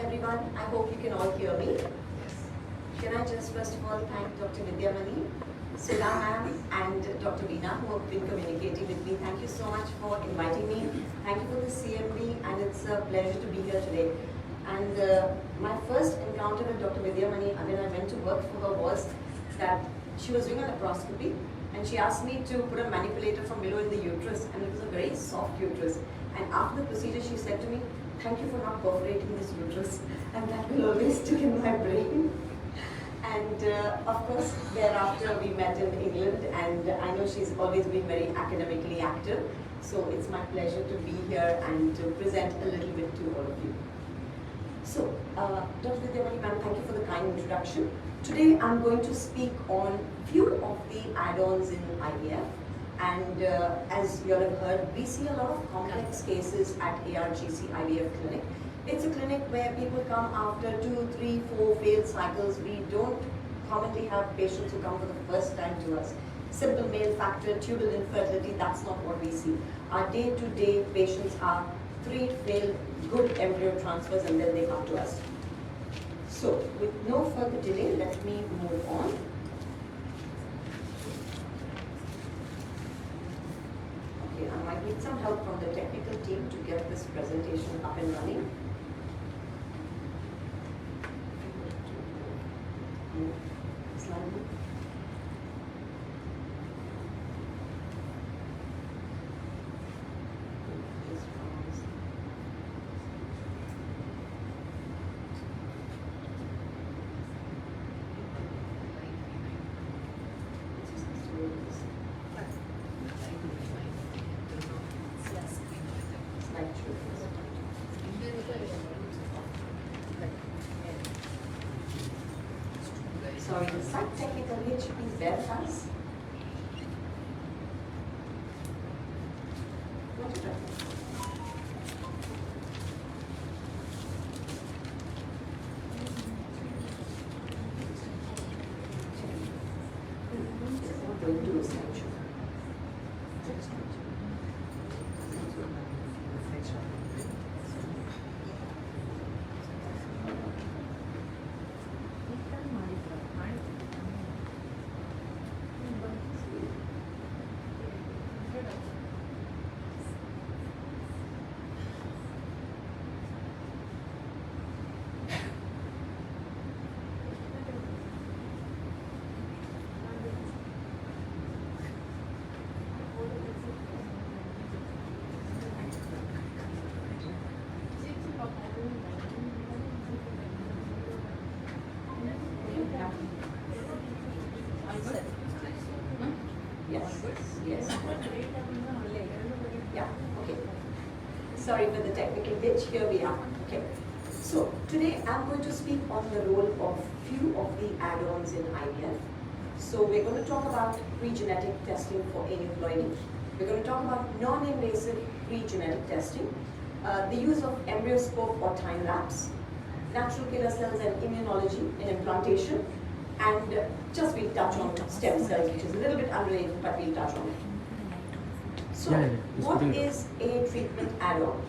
everyone. I hope you can all hear me. Can I just first of all thank Dr. Vidyamani, Sudha ma'am and Dr. Veena who have been communicating with me. Thank you so much for inviting me. Thank you for the CME and it's a pleasure to be here today. And my first encounter with Dr. Vidyamani when I went to work for her was that she was doing a laparoscopy and she asked me to put a manipulator from below in the uterus, and it was a very soft uterus. And after the procedure she said to me, "Thank you for not perforating this uterus," and that will always stick in my brain. And of course, thereafter we met in England, and I know she's always been very academically active. So it's my pleasure to be here and to present a little bit to all of you. So, Dr. Vidyamani ma'am, thank you for the kind introduction. Today I'm going to speak on few of the add-ons in IVF. And as you all have heard, we see a lot of complex cases at ARGC IVF clinic. It's a clinic where people come after 2, 3, 4 failed cycles. We don't commonly have patients who come for the first time to us. Simple male factor, tubal infertility, that's not what we see. Our day-to-day patients are 3 failed good embryo transfers and then they come to us. So, with no further delay, let me move on. Okay, I might need some help from the technical team to get this presentation up and running. Slide. Sorry, the site technical hitch, please bear with us. What is that? Going to a slideshow. Yes. Yeah, okay. Sorry for the technical glitch, here we are. Okay. So, today I'm going to speak on the role of few of the add-ons in IVF. So, we're going to talk about pre-genetic testing for aneuploidy. We're going to talk about non-invasive pre-genetic testing, the use of embryoscope or time-lapse, natural killer cells and immunology in implantation, and just we'll touch on stem cells, which is a little bit unrelated, but we'll touch on it. So, what is a treatment add-on?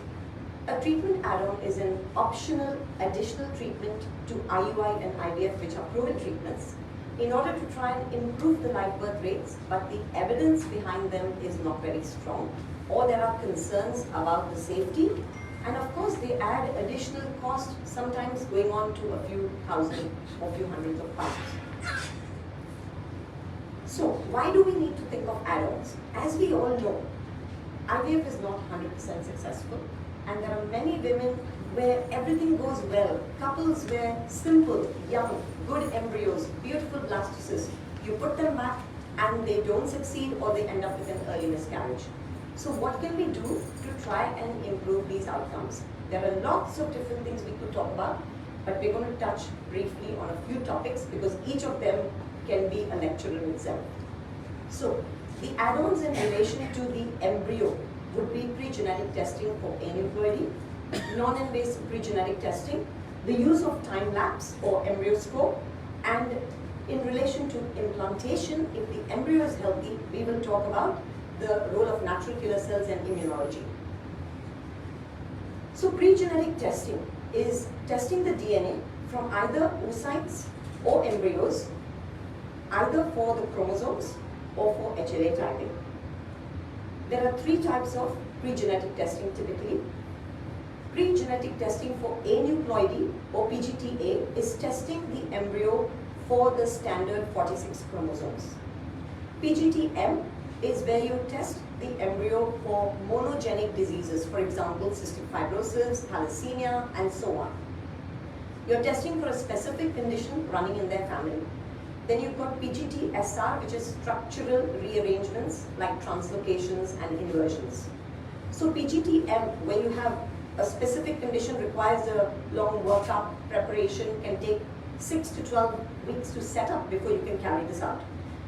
A treatment add-on is an optional additional treatment to IUI and IVF, which are proven treatments, in order to try and improve the live birth rates, but the evidence behind them is not very strong, or there are concerns about the safety, and of course they add additional cost, sometimes going on to a few thousand or few hundreds of pounds. So, why do we need to think of add-ons? As we all know, IVF is not 100% successful, and there are many women where everything goes well. Couples where simple, young, good embryos, beautiful blastocysts, you put them back and they don't succeed or they end up with an early miscarriage. So what can we do to try and improve these outcomes? There are lots of different things we could talk about, but we're going to touch briefly on a few topics because each of them can be a lecture in itself. So, the add-ons in relation to the embryo would be pre-genetic testing for aneuploidy, non-invasive pre-genetic testing, the use of time-lapse or embryoscope, and in relation to implantation, if the embryo is healthy, we will talk about the role of natural killer cells and immunology. So pre-genetic testing. is testing the DNA from either oocytes or embryos, either for the chromosomes or for HLA typing. There are 3 types of pre-genetic testing typically. Pre-genetic testing for aneuploidy or PGT-A is testing the embryo for the standard 46 chromosomes. PGT-M is where you test the embryo for monogenic diseases, for example, cystic fibrosis, thalassemia, and so on. You're testing for a specific condition running in their family. Then you've got PGT-SR, which is structural rearrangements like translocations and inversions. So PGT-M, where you have a specific condition requires a long workup, preparation, can take 6 to 12 weeks to set up before you can carry this out.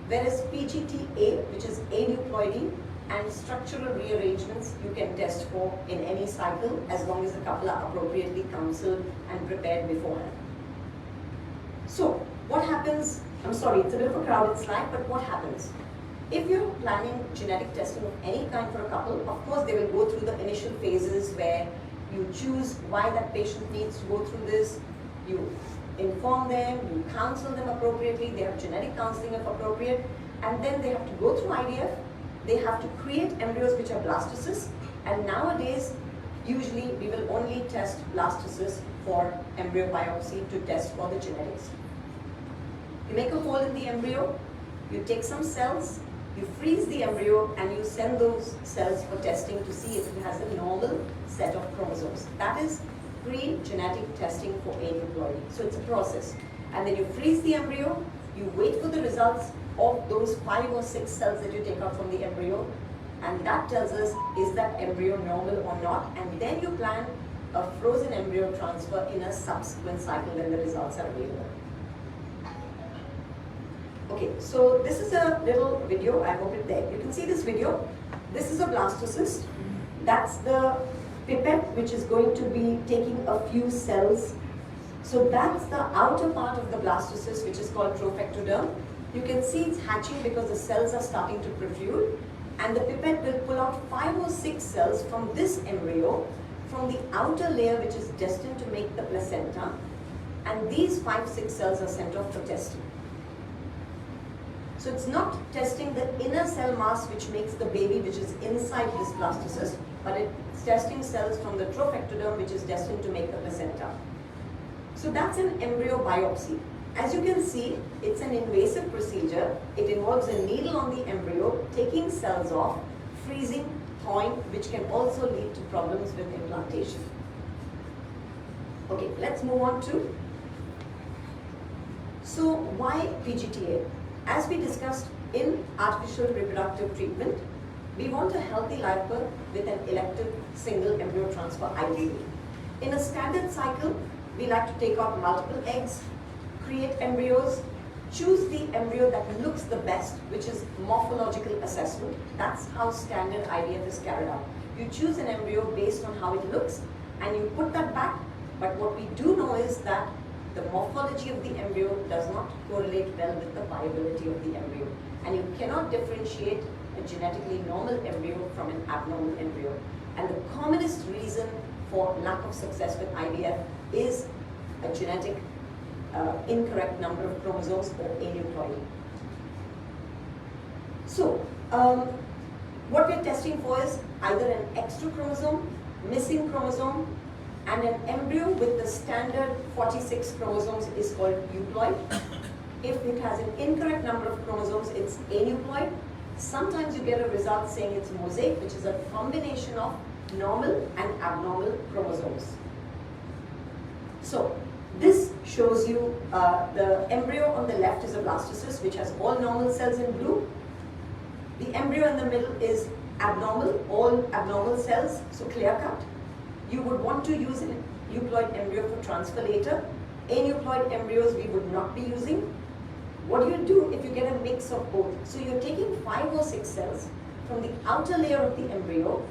Whereas PGT-A, which is aneuploidy, and structural rearrangements you can test for in any cycle as long as the couple are appropriately counseled and prepared beforehand. So what happens, I'm sorry, it's a bit of a crowded slide, but what happens? If you're planning genetic testing of any kind for a couple, of course they will go through the initial phases where you choose why that patient needs to go through this, you inform them, you counsel them appropriately, they have genetic counseling if appropriate, and then they have to go through IVF. They have to create embryos which are blastocysts, and nowadays usually we will only test blastocysts for embryo biopsy to test for the genetics. You make a hole in the embryo, you take some cells, you freeze the embryo, and you send those cells for testing to see if it has a normal set of chromosomes. That is pre-genetic testing for aneuploidy. So it's a process. And then you freeze the embryo, you wait for the results of those 5 or 6 cells that you take out from the embryo, and that tells us is that embryo normal or not, and then you plan a frozen embryo transfer in a subsequent cycle when the results are available. Okay, so this is a little video, I hope it's there. You can see this video. This is a blastocyst. That's the pipette which is going to be taking a few cells. So that's the outer part of the blastocyst, which is called trophectoderm. You can see it's hatching because the cells are starting to protrude, and the pipette will pull out 5 or 6 cells from this embryo, from the outer layer which is destined to make the placenta, and these 5-6 cells are sent off for testing. So it's not testing the inner cell mass which makes the baby which is inside this blastocyst, but it's testing cells from the trophectoderm which is destined to make the placenta. So that's an embryo biopsy. As you can see, it's an invasive procedure. It involves a needle on the embryo, taking cells off, freezing, thawing, which can also lead to problems with implantation. Okay, let's move on to, so why PGT-A? As we discussed in artificial reproductive treatment, we want a healthy live birth with an elective single embryo transfer ideally. In a standard cycle, we like to take out multiple eggs, create embryos, choose the embryo that looks the best, which is morphological assessment. That's how standard IVF is carried out. You choose an embryo based on how it looks and you put that back, but what we do know is that the morphology of the embryo does not correlate well with the viability of the embryo, and you cannot differentiate a genetically normal embryo from an abnormal embryo. And the commonest reason for lack of success with IVF is a genetic incorrect number of chromosomes or aneuploidy. So, what we're testing for is either an extra chromosome, missing chromosome, and an embryo with the standard 46 chromosomes is called euploid. If it has an incorrect number of chromosomes, it's aneuploid. Sometimes you get a result saying it's mosaic, which is a combination of normal and abnormal chromosomes. So, this shows you the embryo on the left is a blastocyst which has all normal cells in blue. The embryo in the middle is abnormal, all abnormal cells, so clear cut. You would want to use an euploid embryo for transfer later. Aneuploid embryos we would not be using. What do you do if you get a mix of both? So you're taking 5 or 6 cells from the outer layer of the embryo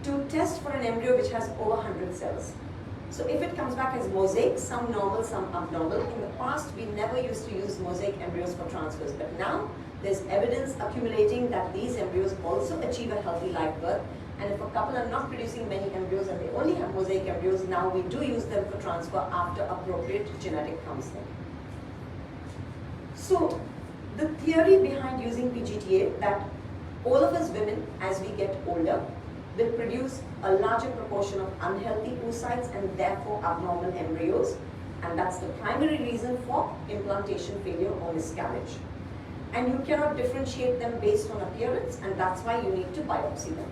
to test for an embryo which has over 100 cells. So if it comes back as mosaic, some normal, some abnormal. In the past, we never used to use mosaic embryos for transfers, but now there's evidence accumulating that these embryos also achieve a healthy live birth, And if a couple are not producing many embryos and they only have mosaic embryos, now we do use them for transfer after appropriate genetic counseling. So the theory behind using PGTA, that all of us women, as we get older, will produce a larger proportion of unhealthy oocytes and therefore abnormal embryos, and that's the primary reason for implantation failure or miscarriage. And you cannot differentiate them based on appearance, and that's why you need to biopsy them.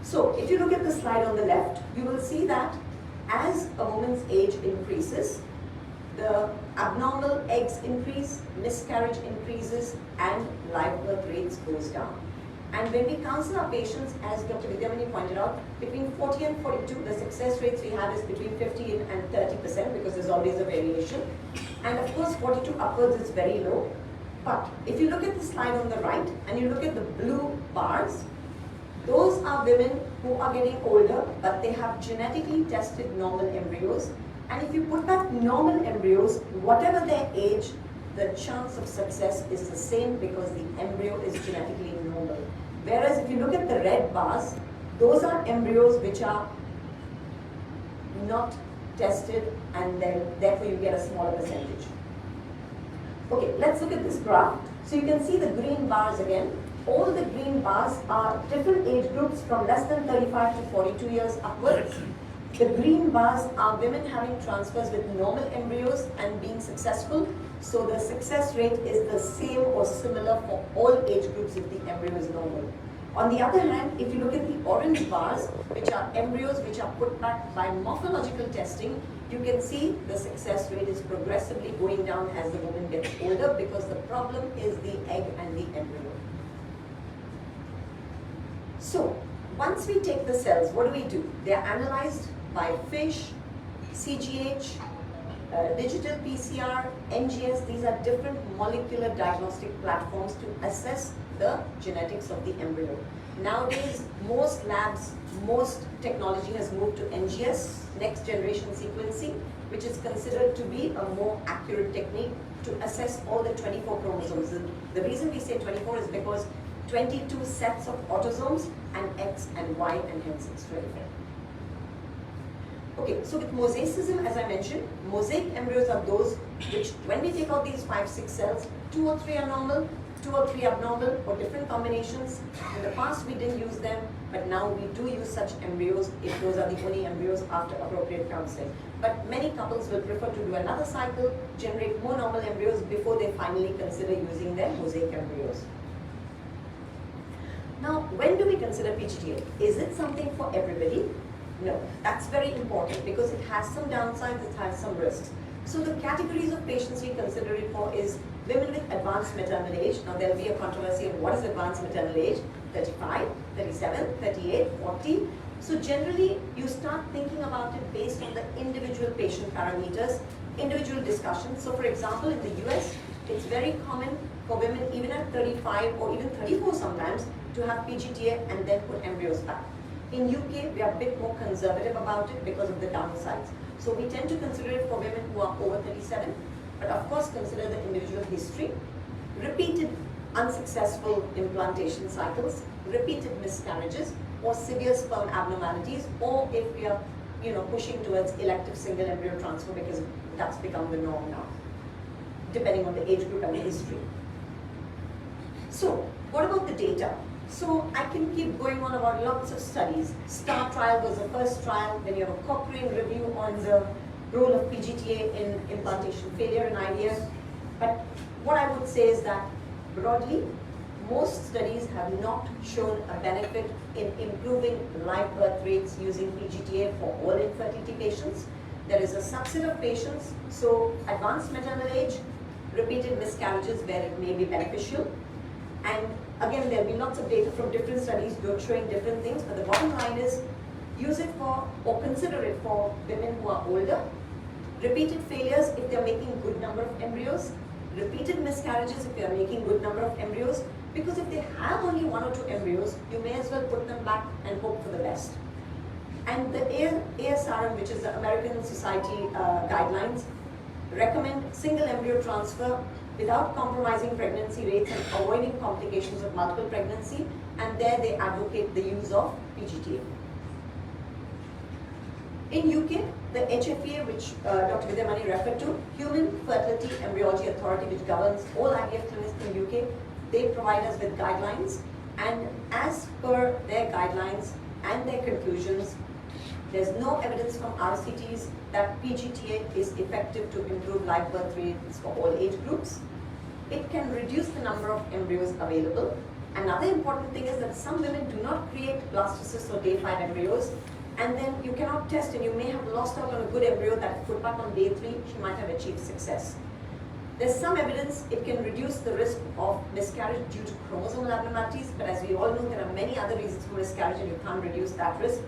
So if you look at the slide on the left, you will see that as a woman's age increases, the abnormal eggs increase, miscarriage increases, and live birth rates goes down. And when we counsel our patients, as Dr. Vidyamani pointed out, between 40 and 42, the success rates we have is between 50 and 30% because there's always a variation. And of course, 42 upwards is very low. But if you look at the slide on the right and you look at the blue bars, those are women who are getting older, but they have genetically tested normal embryos. And if you put back normal embryos, whatever their age, the chance of success is the same because the embryo is genetically normal. Whereas if you look at the red bars, those are embryos which are not tested, and then therefore you get a smaller percentage. Okay, let's look at this graph. So you can see the green bars again. All the green bars are different age groups from less than 35 to 42 years upwards. The green bars are women having transfers with normal embryos and being successful. So the success rate is the same or similar for all age groups if the embryo is normal. On the other hand, if you look at the orange bars, which are embryos which are put back by morphological testing, you can see the success rate is progressively going down as the woman gets older because the problem is the egg and the embryo. So, once we take the cells, what do? They are analyzed by FISH, CGH, digital PCR, NGS. These are different molecular diagnostic platforms to assess the genetics of the embryo. Nowadays, most labs, most technology has moved to NGS, next generation sequencing, which is considered to be a more accurate technique to assess all the 24 chromosomes. The reason we say 24 is because 22 sets of autosomes and X and Y, and hence it's 24. Okay, so with mosaicism, as I mentioned, mosaic embryos are those which, when we take out these 5-6 cells, 2 or 3 are normal, 2 or 3 abnormal, or different combinations. In the past, we didn't use them, but now we do use such embryos if those are the only embryos after appropriate counseling. But many couples will prefer to do another cycle, generate more normal embryos before they finally consider using their mosaic embryos. Now, when do we consider PGTA? Is it something for everybody? No, that's very important because it has some downsides, it has some risks. So the categories of patients we consider it for is women with advanced maternal age. Now there will be a controversy of what is advanced maternal age, 35, 37, 38, 40. So generally you start thinking about it based on the individual patient parameters, individual discussions. So for example, in the US, it's very common for women even at 35 or even 34 sometimes to have PGTA and then put embryos back. In UK, we are a bit more conservative about it because of the downsides. So we tend to consider it for women who are over 37, but of course consider the individual history, repeated unsuccessful implantation cycles, repeated miscarriages, or severe sperm abnormalities, or if we are pushing towards elective single embryo transfer because that's become the norm now, depending on the age group and the history. So, what about the data? So I can keep going on about lots of studies. STAR trial was the first trial. Then you have a Cochrane review on the role of PGTA in implantation failure in IVF. But what I would say is that broadly, most studies have not shown a benefit in improving live birth rates using PGTA for all infertility patients. There is a subset of patients, so advanced maternal age, repeated miscarriages where it may be beneficial. And again, there will be lots of data from different studies showing different things, but the bottom line is use it for or consider it for women who are older, repeated failures if they are making good number of embryos, repeated miscarriages if they are making good number of embryos, because if they have only 1 or 2 embryos, you may as well put them back and hope for the best. And the ASRM, which is the American Society guidelines, recommend single embryo transfer without compromising pregnancy rates and avoiding complications of multiple pregnancy, and there they advocate the use of PGTA. In UK, the HFEA, which Dr. Vidyamani referred to, Human Fertility Embryology Authority, which governs all IVF clinics in UK, they provide us with guidelines, and as per their guidelines and their conclusions, there's no evidence from RCTs that PGTA is effective to improve live birth rates for all age groups. It can reduce the number of embryos available. Another important thing is that some women do not create blastocysts or day 5 embryos, and then you cannot test, and you may have lost out on a good embryo that put back on day 3, she might have achieved success. There's some evidence it can reduce the risk of miscarriage due to chromosomal abnormalities, but as we all know, there are many other reasons for miscarriage and you can't reduce that risk.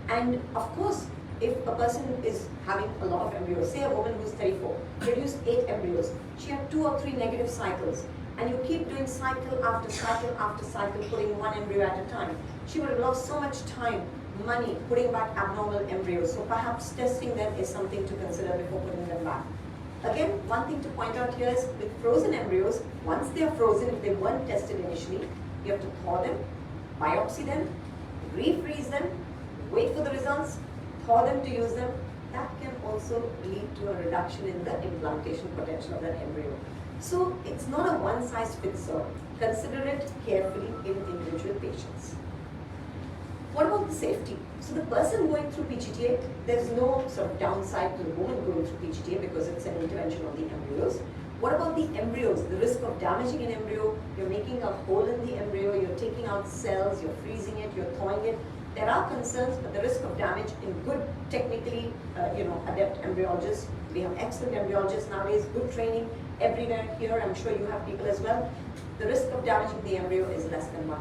And of course, if a person is having a lot of embryos, say a woman who's 34, produced 8 embryos, she had 2 or 3 negative cycles, and you keep doing cycle after cycle after cycle, putting one embryo at a time, she would have lost so much time, money, putting back abnormal embryos. So perhaps testing them is something to consider before putting them back. Again, one thing to point out here is with frozen embryos, once they are frozen, if they weren't tested initially, you have to thaw them, biopsy them, refreeze them, wait for the results, thaw them to use them. That can also lead to a reduction in the implantation potential of that embryo. So it's not a one-size-fits-all. Consider it carefully in individual patients. What about the safety? So the person going through PGTA, there's no sort of downside to the woman going through PGTA because it's an intervention on the embryos. What about the embryos? The risk of damaging an embryo, you're making a hole in the embryo, you're taking out cells, you're freezing it, you're thawing it. There are concerns, but the risk of damage in good, technically, adept embryologists. We have excellent embryologists nowadays, good training everywhere here. I'm sure you have people as well. The risk of damaging the embryo is less than 1%.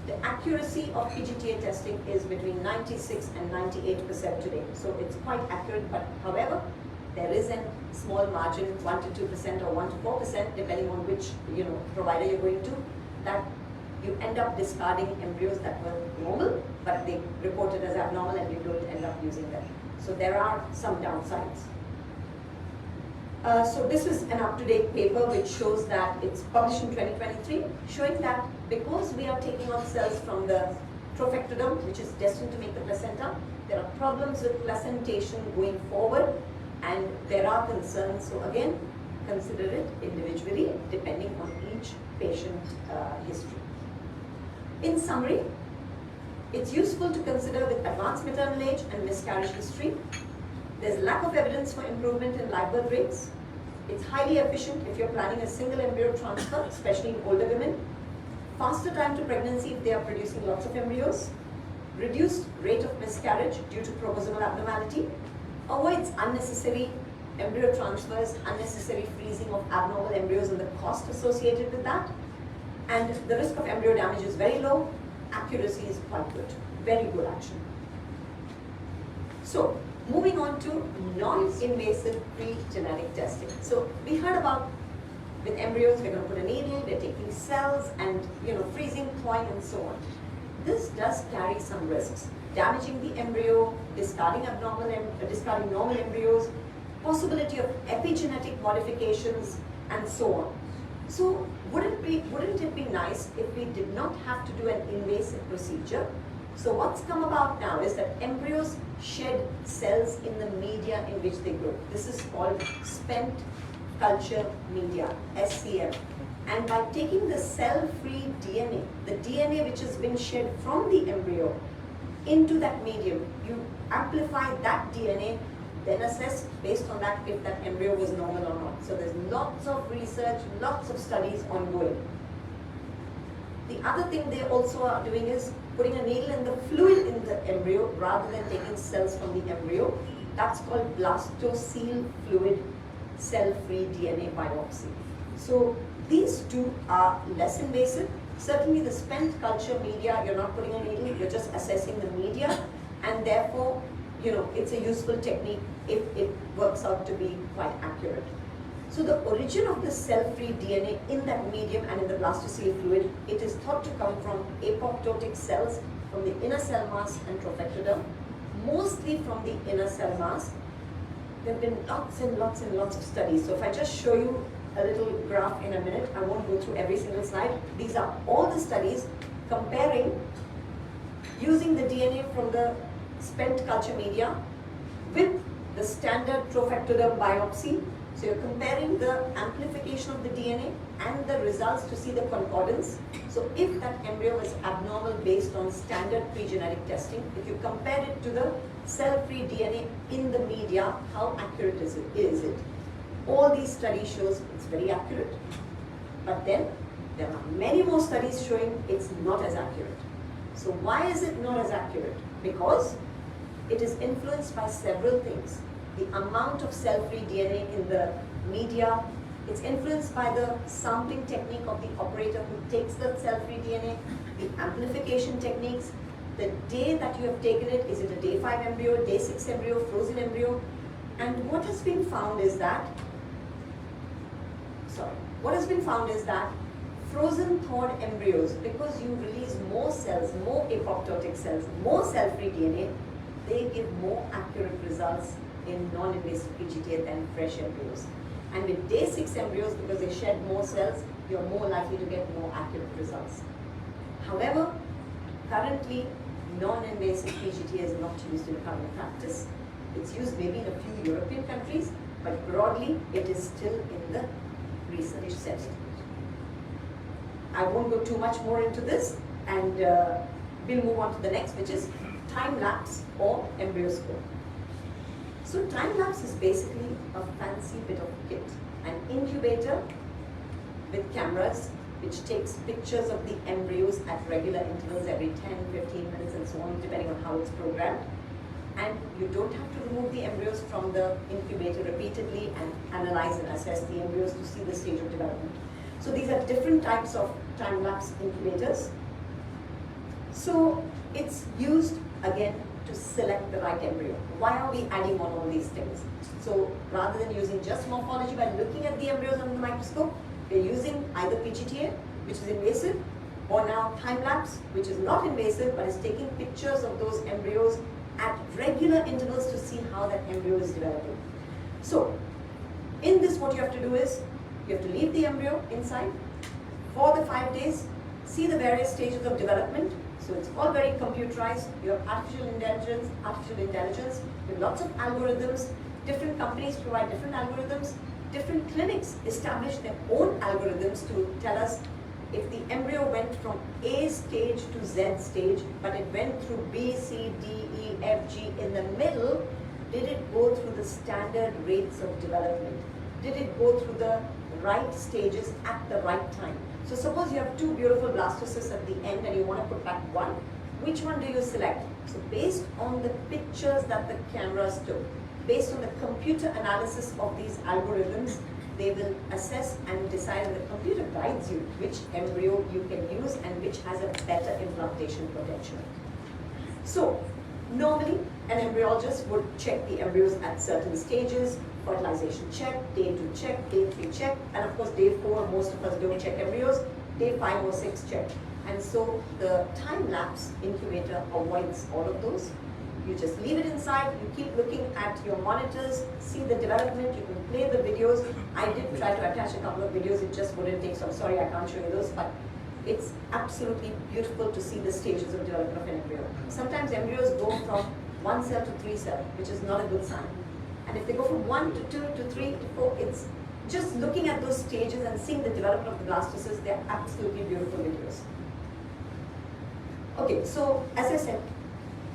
The accuracy of PGTA testing is between 96 and 98% today. So it's quite accurate, but however, there is a small margin, 1 to 2% or 1 to 4%, depending on which provider you're going to, that you end up discarding embryos that were normal, but they reported as abnormal and you don't end up using them. So there are some downsides. So this is an up-to-date paper which shows that it's published in 2023, showing that because we are taking on cells from the trophectoderm, which is destined to make the placenta, there are problems with placentation going forward, and there are concerns. So again, consider it individually depending on each patient history. In summary, it's useful to consider with advanced maternal age and miscarriage history. There's lack of evidence for improvement in live birth rates. It's highly efficient if you're planning a single embryo transfer, especially in older women. Faster time to pregnancy if they are producing lots of embryos. Reduced rate of miscarriage due to chromosomal abnormality. Avoids unnecessary embryo transfers, unnecessary freezing of abnormal embryos and the cost associated with that. And the risk of embryo damage is very low. Accuracy is quite good. Very good action. So, moving on to non-invasive pre-genetic testing. So we heard about with embryos, we're going to put a needle, we're taking cells and freezing, thawing and so on. This does carry some risks. Damaging the embryo, discarding normal embryos, possibility of epigenetic modifications and so on. So wouldn't it be nice if we did not have to do an invasive procedure? So what's come about now is that embryos shed cells in the media in which they grow. This is called spent culture media, SCM. And by taking the cell-free DNA, the DNA which has been shed from the embryo into that medium, you amplify that DNA, then assess based on that if that embryo was normal or not. So there's lots of research, lots of studies ongoing. The other thing they also are doing is putting a needle in the fluid in the embryo rather than taking cells from the embryo. That's called blastocele fluid cell-free DNA biopsy. So these two are less invasive. Certainly the spent culture media, you're not putting a needle, you're just assessing the media, and therefore, it's a useful technique if it works out to be quite accurate. So the origin of the cell-free DNA in that medium and in the blastocele fluid, it is thought to come from apoptotic cells from the inner cell mass and trophectoderm, mostly from the inner cell mass. There have been lots and lots and lots of studies. So if I just show you a little graph in a minute, I won't go through every single slide. These are all the studies comparing using the DNA from the spent culture media with the standard trophectoderm biopsy. So you're comparing the amplification of the DNA and the results to see the concordance. So if that embryo is abnormal based on standard pre-genetic testing, if you compare it to the cell-free DNA in the media, how accurate is it? All these studies shows it's very accurate. But then there are many more studies showing it's not as accurate. So why is it not as accurate? Because it is influenced by several things. The amount of cell-free DNA in the media, it's influenced by the sampling technique of the operator who takes the cell-free DNA, the amplification techniques, the day that you have taken it, is it a day 5 embryo, day 6 embryo, frozen embryo? And what has been found is that, frozen thawed embryos, because you release more cells, more apoptotic cells, more cell-free DNA, they give more accurate results in non-invasive PGTA than fresh embryos. And with day 6 embryos, because they shed more cells, you're more likely to get more accurate results. However, currently, non-invasive PGTA is not used in current practice. It's used maybe in a few European countries, but broadly, it is still in the research setting. I won't go too much more into this, and we'll move on to the next, which is time-lapse or EmbryoScope. So time-lapse is basically a fancy bit of kit, an incubator with cameras which takes pictures of the embryos at regular intervals every 10, 15 minutes and so on, depending on how it's programmed. And you don't have to remove the embryos from the incubator repeatedly and analyze and assess the embryos to see the stage of development. So these are different types of time-lapse incubators. So it's used again to select the right embryo. Why are we adding on all these things? So rather than using just morphology by looking at the embryos under the microscope, we're using either PGTA, which is invasive, or now time-lapse, which is not invasive but is taking pictures of those embryos at regular intervals to see how that embryo is developing. So in this, what you have to do is you have to leave the embryo inside for the 5 days, see the various stages of development. So it's all very computerized. You have artificial intelligence, you have lots of algorithms. Different companies provide different algorithms. Different clinics establish their own algorithms to tell us if the embryo went from A stage to Z stage, but it went through B, C, D, E, F, G in the middle, did it go through the standard rates of development? Did it go through the right stages at the right time? So suppose you have 2 beautiful blastocysts at the end and you want to put back 1. Which one do you select? So based on the pictures that the cameras took, based on the computer analysis of these algorithms, they will assess and decide, and the computer guides you which embryo you can use and which has a better implantation potential. So normally an embryologist would check the embryos at certain stages. Fertilization check, day 2 check, day 3 check, and of course day 4 most of us don't check embryos, day 5 or 6 check. And so the time-lapse incubator avoids all of those. You just leave it inside, you keep looking at your monitors, see the development, you can play the videos. I did try to attach a couple of videos, it just wouldn't take, so I'm sorry I can't show you those, but it's absolutely beautiful to see the stages of development of an embryo. Sometimes embryos go from 1 cell to 3 cell, which is not a good sign. And if they go from 1 to 2 to 3 to 4, it's just looking at those stages and seeing the development of the blastocysts, they're absolutely beautiful videos. Okay, so as I said,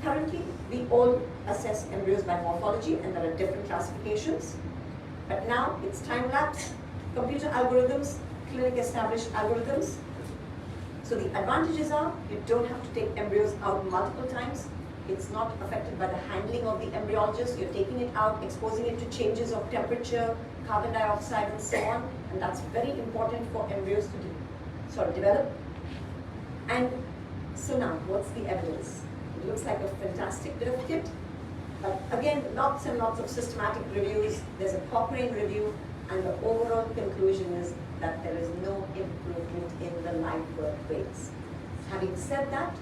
currently we all assess embryos by morphology and there are different classifications. But now it's time-lapse, computer algorithms, clinic established algorithms. So the advantages are you don't have to take embryos out multiple times. It's not affected by the handling of the embryologist. You're taking it out, exposing it to changes of temperature, carbon dioxide and so on. And that's very important for embryos to develop. And so now, what's the evidence? It looks like a fantastic bit of kit. But again, lots and lots of systematic reviews. There's a Cochrane review. And the overall conclusion is that there is no improvement in the live birth rates. Having said that,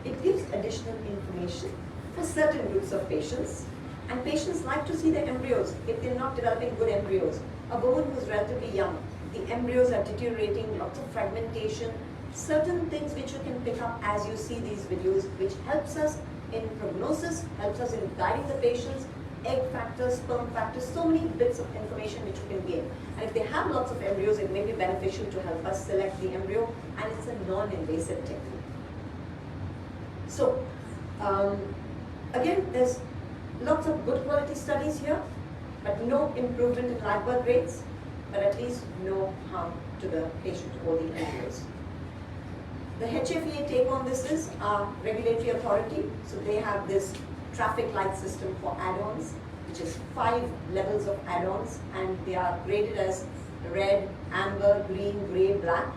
it gives additional information for certain groups of patients. And patients like to see their embryos if they're not developing good embryos. A woman who's relatively young, the embryos are deteriorating, lots of fragmentation, certain things which you can pick up as you see these videos, which helps us in prognosis, helps us in guiding the patients, egg factors, sperm factors, so many bits of information which you can gain. And if they have lots of embryos, it may be beneficial to help us select the embryo, and it's a non-invasive technique. So, again, there's lots of good quality studies here, but no improvement in live birth rates, but at least no harm to the patient or the embryos. The HFEA take on this is our regulatory authority. So they have this traffic light system for add-ons, which is 5 levels of add-ons, and they are graded as red, amber, green, gray, black.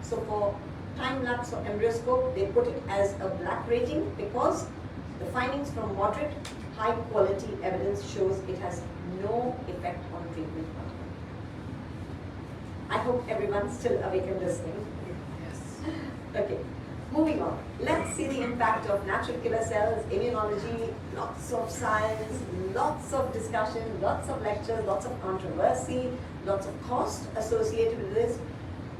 So for time-lapse or embryoscope, they put it as a black rating because the findings from moderate, high quality evidence shows it has no effect on treatment outcome. I hope everyone's still awake and listening. Yes. Okay, moving on. Let's see the impact of natural killer cells, immunology, lots of science, lots of discussion, lots of lectures, lots of controversy, lots of cost associated with this.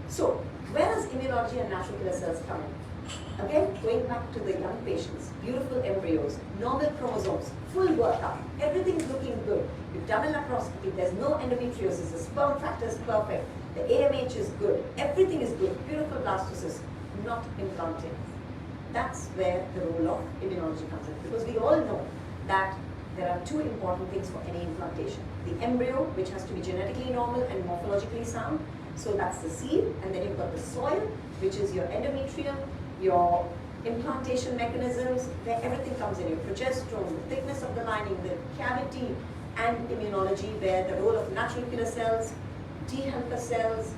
So, where does immunology and natural killer cells come in? Again, going back to the young patients, beautiful embryos, normal chromosomes, full workup, everything's looking good. You've done a laparoscopy, there's no endometriosis, the sperm factor is perfect, the AMH is good, everything is good, beautiful blastocyst, not implanting. That's where the role of immunology comes in, because we all know that there are 2 important things for any implantation. The embryo, which has to be genetically normal and morphologically sound, so that's the seed, and then you've got the soil, which is your endometrium, your implantation mechanisms, where everything comes in, your progesterone, the thickness of the lining, the cavity, and immunology, where the role of natural killer cells, T helper cells,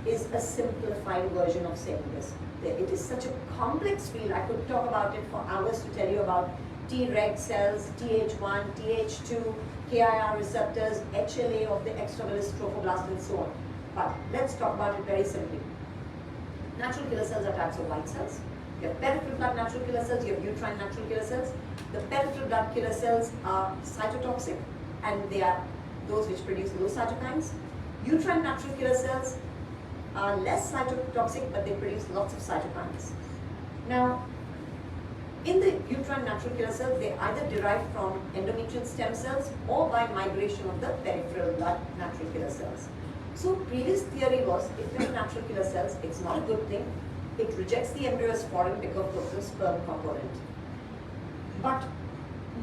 is a simplified version of saying this. It is such a complex field, I could talk about it for hours to tell you about Treg cells, Th1, Th2, KIR receptors, HLA of the extravillous trophoblast, and so on. But let's talk about it very simply. Natural killer cells are types of white cells. You have peripheral blood natural killer cells, you have uterine natural killer cells. The peripheral blood killer cells are cytotoxic, and they are those which produce low cytokines. Uterine natural killer cells are less cytotoxic, but they produce lots of cytokines. Now, in the uterine natural killer cells, they either derive from endometrial stem cells or by migration of the peripheral blood natural killer cells. So previous theory was, if there are natural killer cells, it's not a good thing. It rejects the embryo as foreign because of the sperm component. But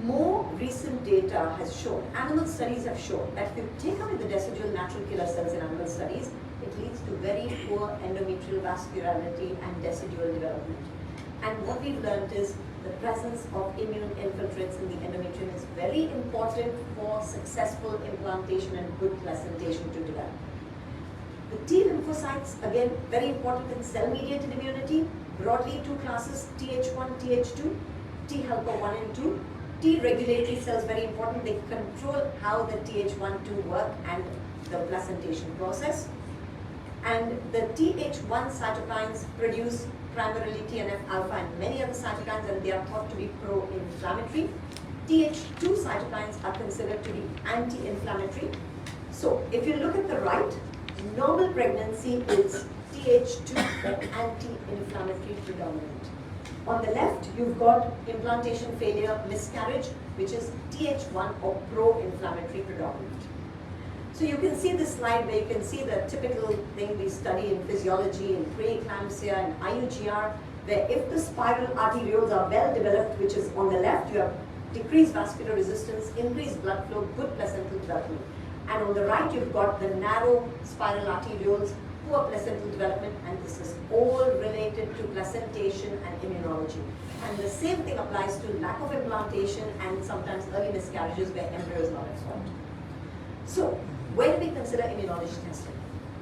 more recent data has shown, animal studies have shown, that if you take away the residual natural killer cells in animal studies, it leads to very poor endometrial vascularity and decidual development. And what we've learned is the presence of immune infiltrates in the endometrium is very important for successful implantation and good placentation to develop. The T lymphocytes, again, very important in cell-mediated immunity. Broadly, 2 classes, Th1, Th2, T helper 1 and 2. T regulatory cells, very important. They control how the Th1, 2 work and the placentation process. And the Th1 cytokines produce primarily TNF alpha and many other cytokines, and they are thought to be pro-inflammatory. Th2 cytokines are considered to be anti-inflammatory. So, if you look at the right, normal pregnancy is Th2 or anti-inflammatory predominant. On the left, you've got implantation failure, miscarriage, which is Th1 or pro-inflammatory predominant. So you can see this slide where you can see the typical thing we study in physiology, in preeclampsia and IUGR, where if the spiral arterioles are well developed, which is on the left, you have decreased vascular resistance, increased blood flow, good placental development. And on the right, you've got the narrow spiral arterioles, poor placental development, and this is all related to placentation and immunology. And the same thing applies to lack of implantation and sometimes early miscarriages where embryo is not at fault. So, where do we consider immunology testing?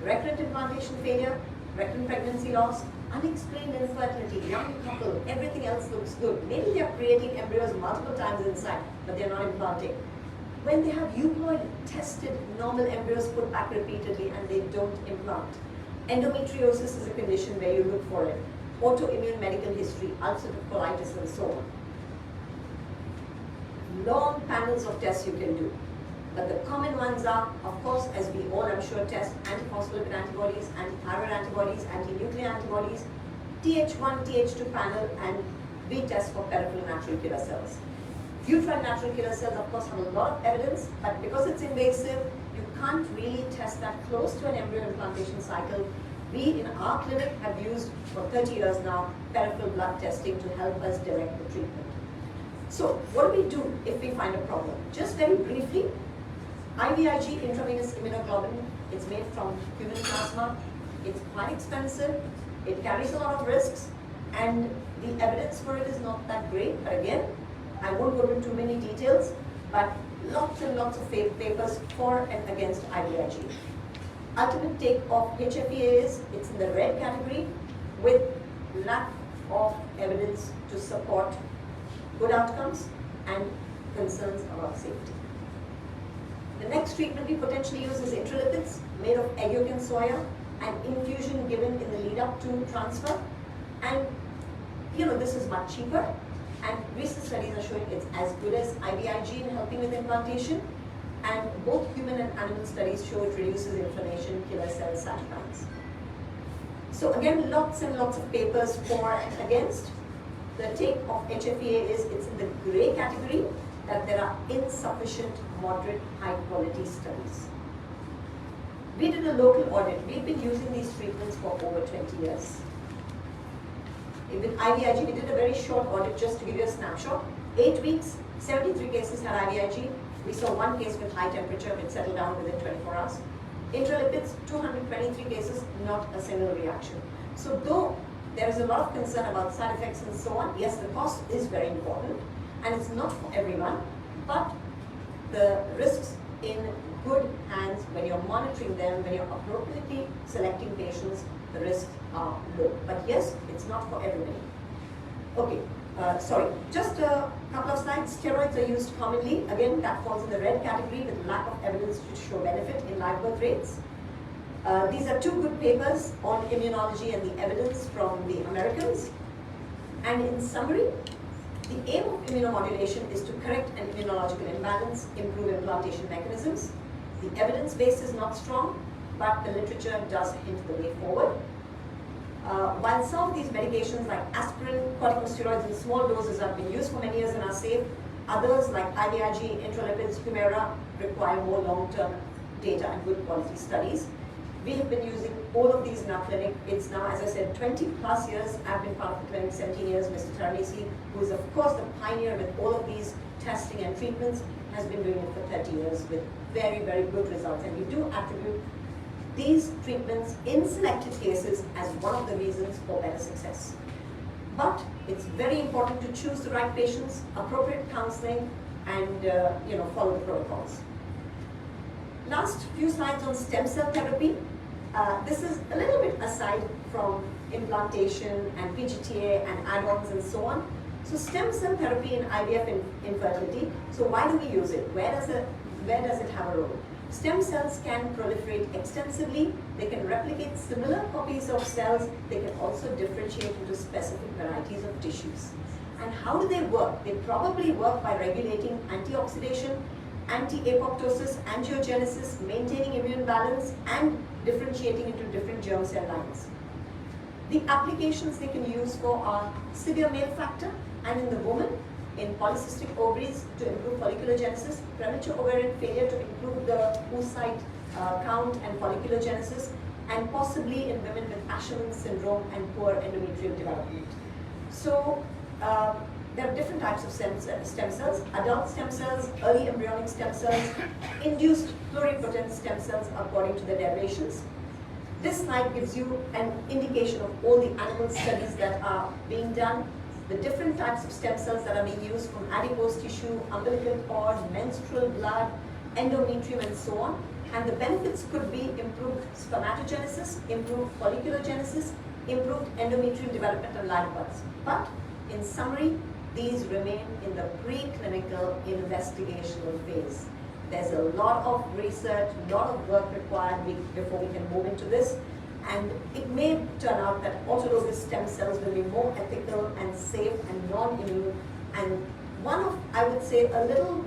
Recurrent implantation failure, recurrent pregnancy loss, unexplained infertility, young couple, everything else looks good. Maybe they are creating embryos multiple times inside, but they're not implanting. When they have euploid tested normal embryos put back repeatedly and they don't implant. Endometriosis is a condition where you look for it. Autoimmune medical history, ulcerative colitis and so on. long panels of tests you can do. But the common ones are, of course, as we all I'm sure test, antiphospholipid antibodies, antithyroid antibodies, anti-nuclear antibodies, Th1, Th2 panel, and we test for peripheral natural killer cells. Uterine natural killer cells, of course, have a lot of evidence, but because it's invasive, you can't really test that close to an embryo implantation cycle. We, in our clinic, have used for 30 years now peripheral blood testing to help us direct the treatment. So, what do we do if we find a problem? Just very briefly, IVIG, intravenous immunoglobulin, it's made from human plasma. It's quite expensive. It carries a lot of risks, and the evidence for it is not that great. But again, I won't go into too many details, but lots and lots of papers for and against IVIG. Ultimate take of HFEA is it's in the red category with lack of evidence to support good outcomes and concerns about safety. The next treatment we potentially use is intralipids made of egg yolk and soya, and infusion given in the lead up to transfer. And this is much cheaper, and recent studies are showing it's as good as IVIG in helping with implantation, and both human and animal studies show it reduces inflammation, killer cells, cytokines. So again, lots and lots of papers for and against. The take of HFEA is it's in the gray category, that there are insufficient, moderate, high quality studies. We did a local audit. We've been using these treatments for over 20 years. With IVIG, we did a very short audit just to give you a snapshot. 8 weeks, 73 cases had IVIG. We saw one case with high temperature, which settled down within 24 hours. Intralipids, 223 cases, not a single reaction. So though there is a lot of concern about side effects and so on, yes, the cost is very important, and it's not for everyone, but the risks in good hands when you're monitoring them, when you're appropriately selecting patients, the risks are low. But yes, it's not for everybody. Okay, sorry, just a couple of slides. Steroids are used commonly. Again, that falls in the red category with lack of evidence to show benefit in live birth rates. These are two good papers on immunology and the evidence from the Americans. And in summary, the aim of immunomodulation is to correct an immunological imbalance, improve implantation mechanisms. The evidence base is not strong, but the literature does hint the way forward. While some of these medications like aspirin, corticosteroids in small doses have been used for many years and are safe, others like IVIG, intralipids, Humira require more long-term data and good quality studies. We have been using all of these in our clinic. It's now, as I said, 20 plus years. I've been part of the clinic 17 years. Mr. Taranisi, who is of course the pioneer with all of these testing and treatments, has been doing it for 30 years with very, very good results. And we do attribute these treatments in selected cases as one of the reasons for better success. But it's very important to choose the right patients, appropriate counseling, and follow the protocols. Last few slides on stem cell therapy. This is a little bit aside from implantation and PGTA and add-ons and so on. So stem cell therapy in IVF and infertility. So why do we use it? Where does it have a role? Stem cells can proliferate extensively. They can replicate similar copies of cells. They can also differentiate into specific varieties of tissues. And how do they work? They probably work by regulating antioxidation, anti-apoptosis, angiogenesis, maintaining immune balance, and differentiating into different germ cell lines. The applications they can use for are severe male factor, and in the woman, in polycystic ovaries to improve follicular genesis, premature ovarian failure to improve the oocyte count and follicular genesis, and possibly in women with Asherman syndrome and poor endometrial development. So there are different types of stem cells: adult stem cells, early embryonic stem cells, induced pluripotent stem cells according to the derivations. This slide gives you an indication of all the animal studies that are being done, the different types of stem cells that are being used from adipose tissue, umbilical cord, menstrual blood, endometrium, and so on. And the benefits could be improved spermatogenesis, improved follicular genesis, improved endometrial development and live births. But in summary, these remain in the preclinical investigational phase. There's a lot of research, a lot of work required before we can move into this. And it may turn out that autologous stem cells will be more ethical and safe and non-immune. And one of, I would say, a little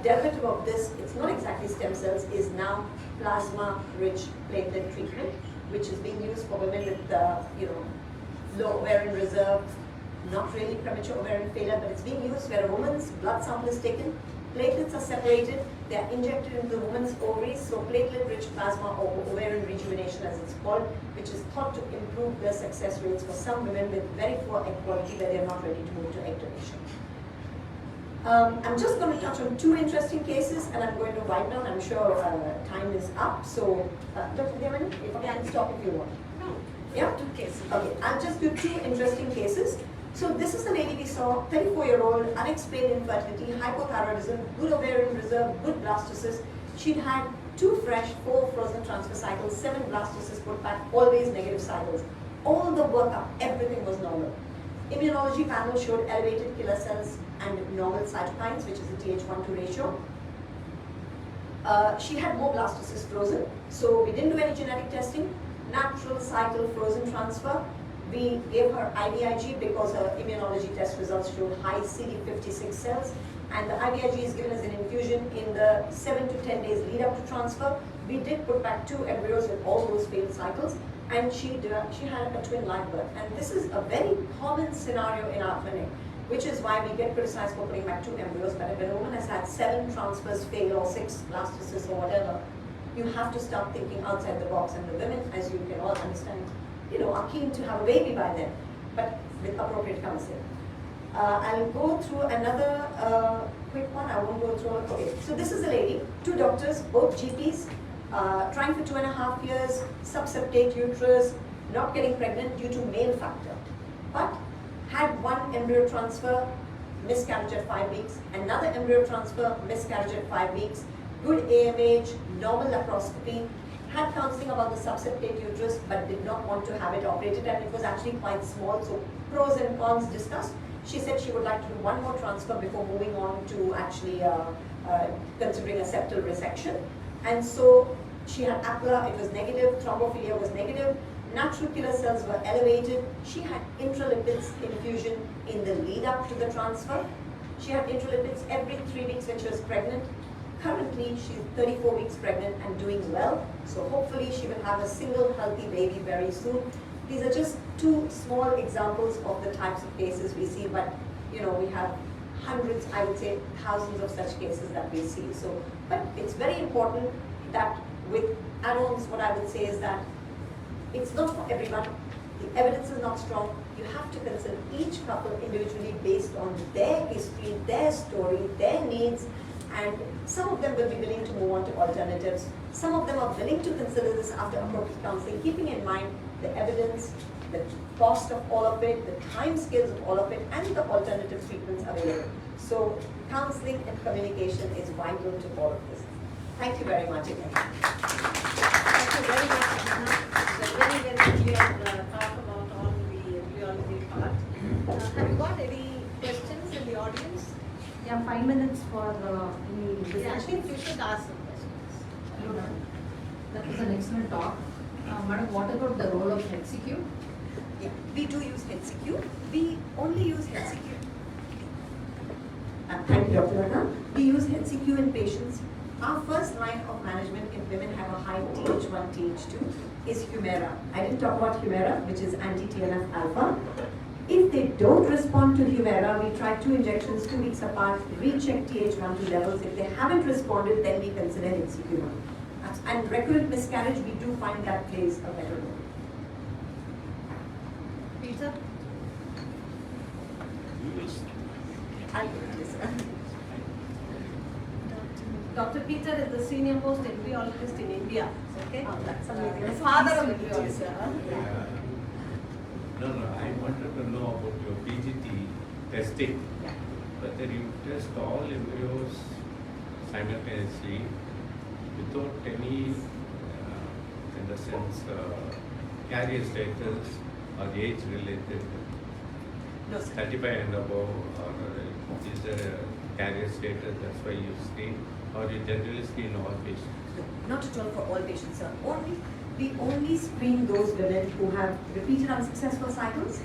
derivative of this, it's not exactly stem cells, is now plasma-rich platelet treatment, which is being used for women with, low ovarian reserve, not really premature ovarian failure, but it's being used where a woman's blood sample is taken, platelets are separated, they are injected into the woman's ovaries, so platelet-rich plasma or ovarian rejuvenation as it's called, which is thought to improve the success rates for some women with very poor egg quality where they're not ready to move to egg donation. I'm just going to touch on two interesting cases and I'm going to wind down. I'm sure time is up. So, Dr. Vidyamani, if I can stop if you want. No. Yeah? 2 cases. Okay, I'll just do 2 interesting cases. So this is a lady we saw, 34-year-old, unexplained infertility, hypothyroidism, good ovarian reserve, good blastocyst. She'd had 2 fresh, 4 frozen transfer cycles, 7 blastocysts put back, always negative cycles. All the workup, everything was normal. Immunology panel showed elevated killer cells and normal cytokines, which is the Th1-2 ratio. She had more blastocysts frozen, so we didn't do any genetic testing. Natural cycle frozen transfer. We gave her IVIG because her immunology test results showed high CD56 cells, and the IVIG is given as an infusion in the 7 to 10 days lead up to transfer. We did put back 2 embryos with all those failed cycles, and she had a twin live birth. And this is a very common scenario in our clinic, which is why we get criticized for putting back 2 embryos. But if a woman has had 7 transfers fail or 6 blastocysts or whatever, you have to start thinking outside the box. And the women, as you can all understand, are keen to have a baby by then, but with appropriate counseling. I'll go through another quick one. I won't go through. Okay, so this is a lady, 2 doctors, both GPs, trying for 2.5 years, subseptate uterus, not getting pregnant due to male factor, but had 1 embryo transfer, miscarriage at 5 weeks, another embryo transfer, miscarriage at 5 weeks, good AMH, normal laparoscopy, had counseling about the subseptate uterus but did not want to have it operated, and it was actually quite small, so pros and cons discussed. She said she would like to do 1 more transfer before moving on to actually considering a septal resection. And so she had APLA, it was negative, thrombophilia was negative, natural killer cells were elevated. She had intralipids infusion in the lead up to the transfer. She had intralipids every 3 weeks when she was pregnant. Currently, she's 34 weeks pregnant and doing well. So hopefully she will have a single healthy baby very soon. These are just 2 small examples of the types of cases we see, but we have hundreds, I would say thousands of such cases that we see. So, but it's very important that with add-ons, what I would say is that it's not for everyone. The evidence is not strong. You have to consider each couple individually based on their history, their story, their needs, and some of them will be willing to move on to alternatives. Some of them are willing to consider this after appropriate counseling, keeping in mind the evidence, the cost of all of it, the time scales of all of it, and the alternative treatments available. So counseling and communication is vital to all of this. Thank you very much again. Thank you very much, Anna. It's a very, very clear talk about all the embryology part. Have you got any questions in the audience? Yeah, 5 minutes for any Yeah, I discussion. think you should ask some questions. Hello, madam. That was an excellent talk. Madam, what about the role of HCQ? Yeah, we do use HCQ. We only use HCQ. Thank you, Dr. Anna. We use HCQ in patients. Our first line of management if women have a high Th1, Th2 is Humira. I didn't talk about Humira, which is anti-TNF alpha. If they don't respond to Humira, we try 2 injections 2 weeks apart, recheck Th1, 2 levels. If they haven't responded, then we consider HCQ. And recurrent miscarriage, we do find that plays a better role. Peter? I'll go to this. Dr. Peter is the senior most embryologist in India. Okay? Oh, that's amazing. The father of embryology. No, I wanted to know about your PGT testing. Yeah. Whether you test all embryos simultaneously without any, in the sense, carrier status or age related, No, sir. 35 and above, or is there a carrier status, that's why you screen, or you generally screen all patients? No, not at all for all patients, sir. We only screen those women who have repeated unsuccessful cycles,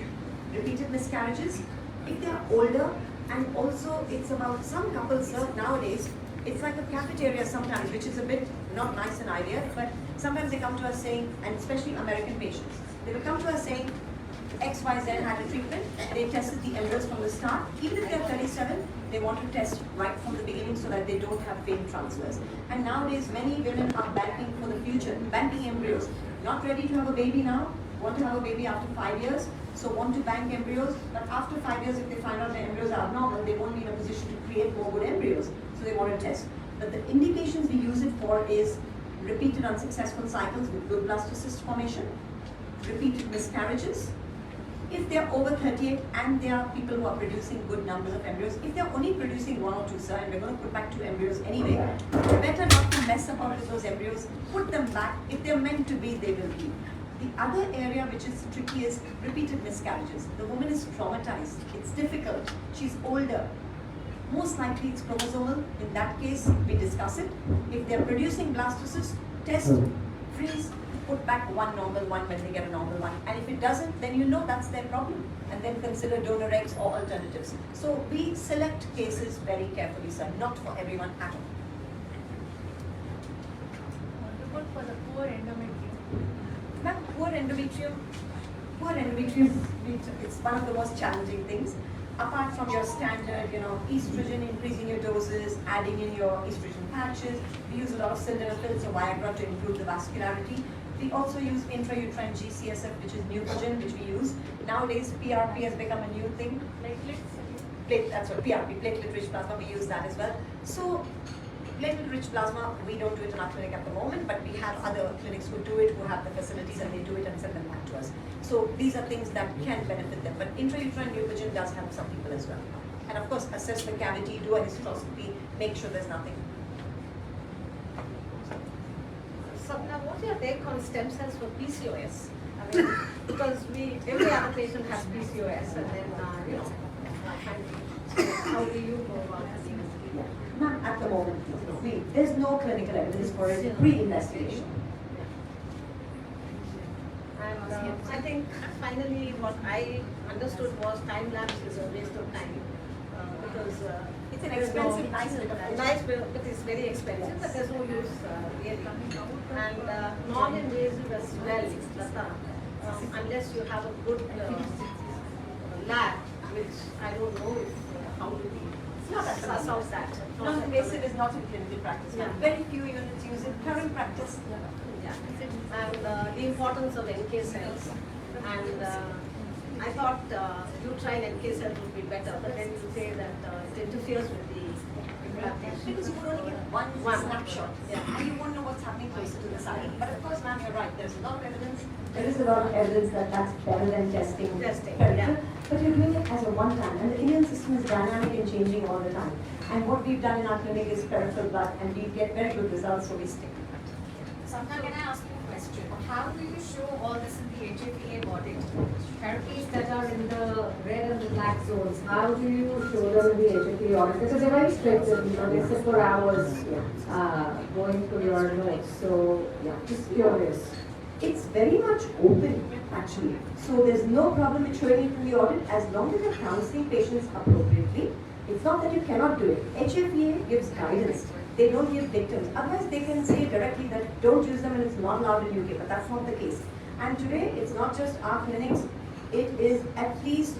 repeated miscarriages. If they are older, And also it's about some couples, sir, nowadays, it's like a cafeteria sometimes, which is a bit not nice in IVF, but sometimes they come to us saying, and especially American patients, they will come to us saying, XYZ had a treatment, they tested the embryos from the start. Even if they're 37, they want to test right from the beginning so that they don't have failed transfers. And nowadays, many women are banking for the future, banking embryos. Not ready to have a baby now, want to have a baby after 5 years, so want to bank embryos, but after 5 years, if they find out the embryos are abnormal, they won't be in a position to create more good embryos, so they want to test. But the indications we use it for is repeated unsuccessful cycles with good blastocyst formation, repeated miscarriages. If they're over 38 and there are people who are producing good numbers of embryos, if they're only producing 1 or 2, sir, and we're going to put back 2 embryos anyway, better not to mess about with those embryos, put them back. If they're meant to be, they will be. The other area which is tricky is repeated miscarriages. The woman is traumatized. It's difficult. She's older. Most likely it's chromosomal. In that case, we discuss it. If they're producing blastocysts, test, freeze, put back one normal one when they get a normal one. And if it doesn't, then you know that's their problem. And then consider donor eggs or alternatives. So we select cases very carefully, sir, not for everyone at all. What about for the poor endometrium? Ma'am, poor endometrium, it's one of the most challenging things. Apart from your standard, estrogen, increasing your doses, adding in your estrogen patches, we use a lot of sildenafil, so Viagra to improve the vascularity. We also use intrauterine GCSF, which is Neupogen, which we use. Nowadays, PRP has become a new thing. That's what PRP, platelet-rich plasma, we use that as well. So, platelet-rich plasma, we don't do it in our clinic at the moment, but we have other clinics who do it, who have the facilities, and they do it and send them back to us. So these are things that can benefit them, but intrauterine Neupogen does help some people as well. And of course, assess the cavity, do a hysteroscopy, make sure there's nothing. So now, what's your take on stem cells for PCOS? I mean, because every other patient has PCOS, and then how do you go about it? Not at the moment. There's no clinical evidence for it. Pre-investigation. And I think finally what I understood was time lapse is a waste of time because It's an expensive, nice bit of procedure. but it's very expensive, but there's no use really. And non-invasive as well, Lata, unless you have a good lab, which I don't know if, how to be. It's not that suss out that. Non-invasive is not in clinical practice. Yeah. Very few units use it. Current practice. Yeah. And the importance of NK cells. And I thought uterine NK cells would be better, but then you say that it interferes with the implantation. Because you can only get one snapshot. Yeah. And you won't know what's happening closer to the side. But of course, ma'am, you're right. There's a lot of evidence. There is a lot of evidence that that's better than testing. Yeah. But you're doing it as a one-time, and the immune system is dynamic and changing all the time. And what we've done in our clinic is peripheral blood, and we get very good results, so we stick with that. Sometimes can I ask you a question? How do you show all this in the HFA audit? Therapies that are in the red and the black zones, how do you show them in the HFA audit? Because they're very strict, they sit for hours going through your notes. So, just curious. It's very much open, actually. So there's no problem with showing it in the audit as long as you're counseling patients appropriately. It's not that you cannot do it. HFA gives guidance. They don't give dictums. Otherwise, they can say directly that don't use them and it's not allowed in UK, but that's not the case. And today, it's not just our clinics. It is at least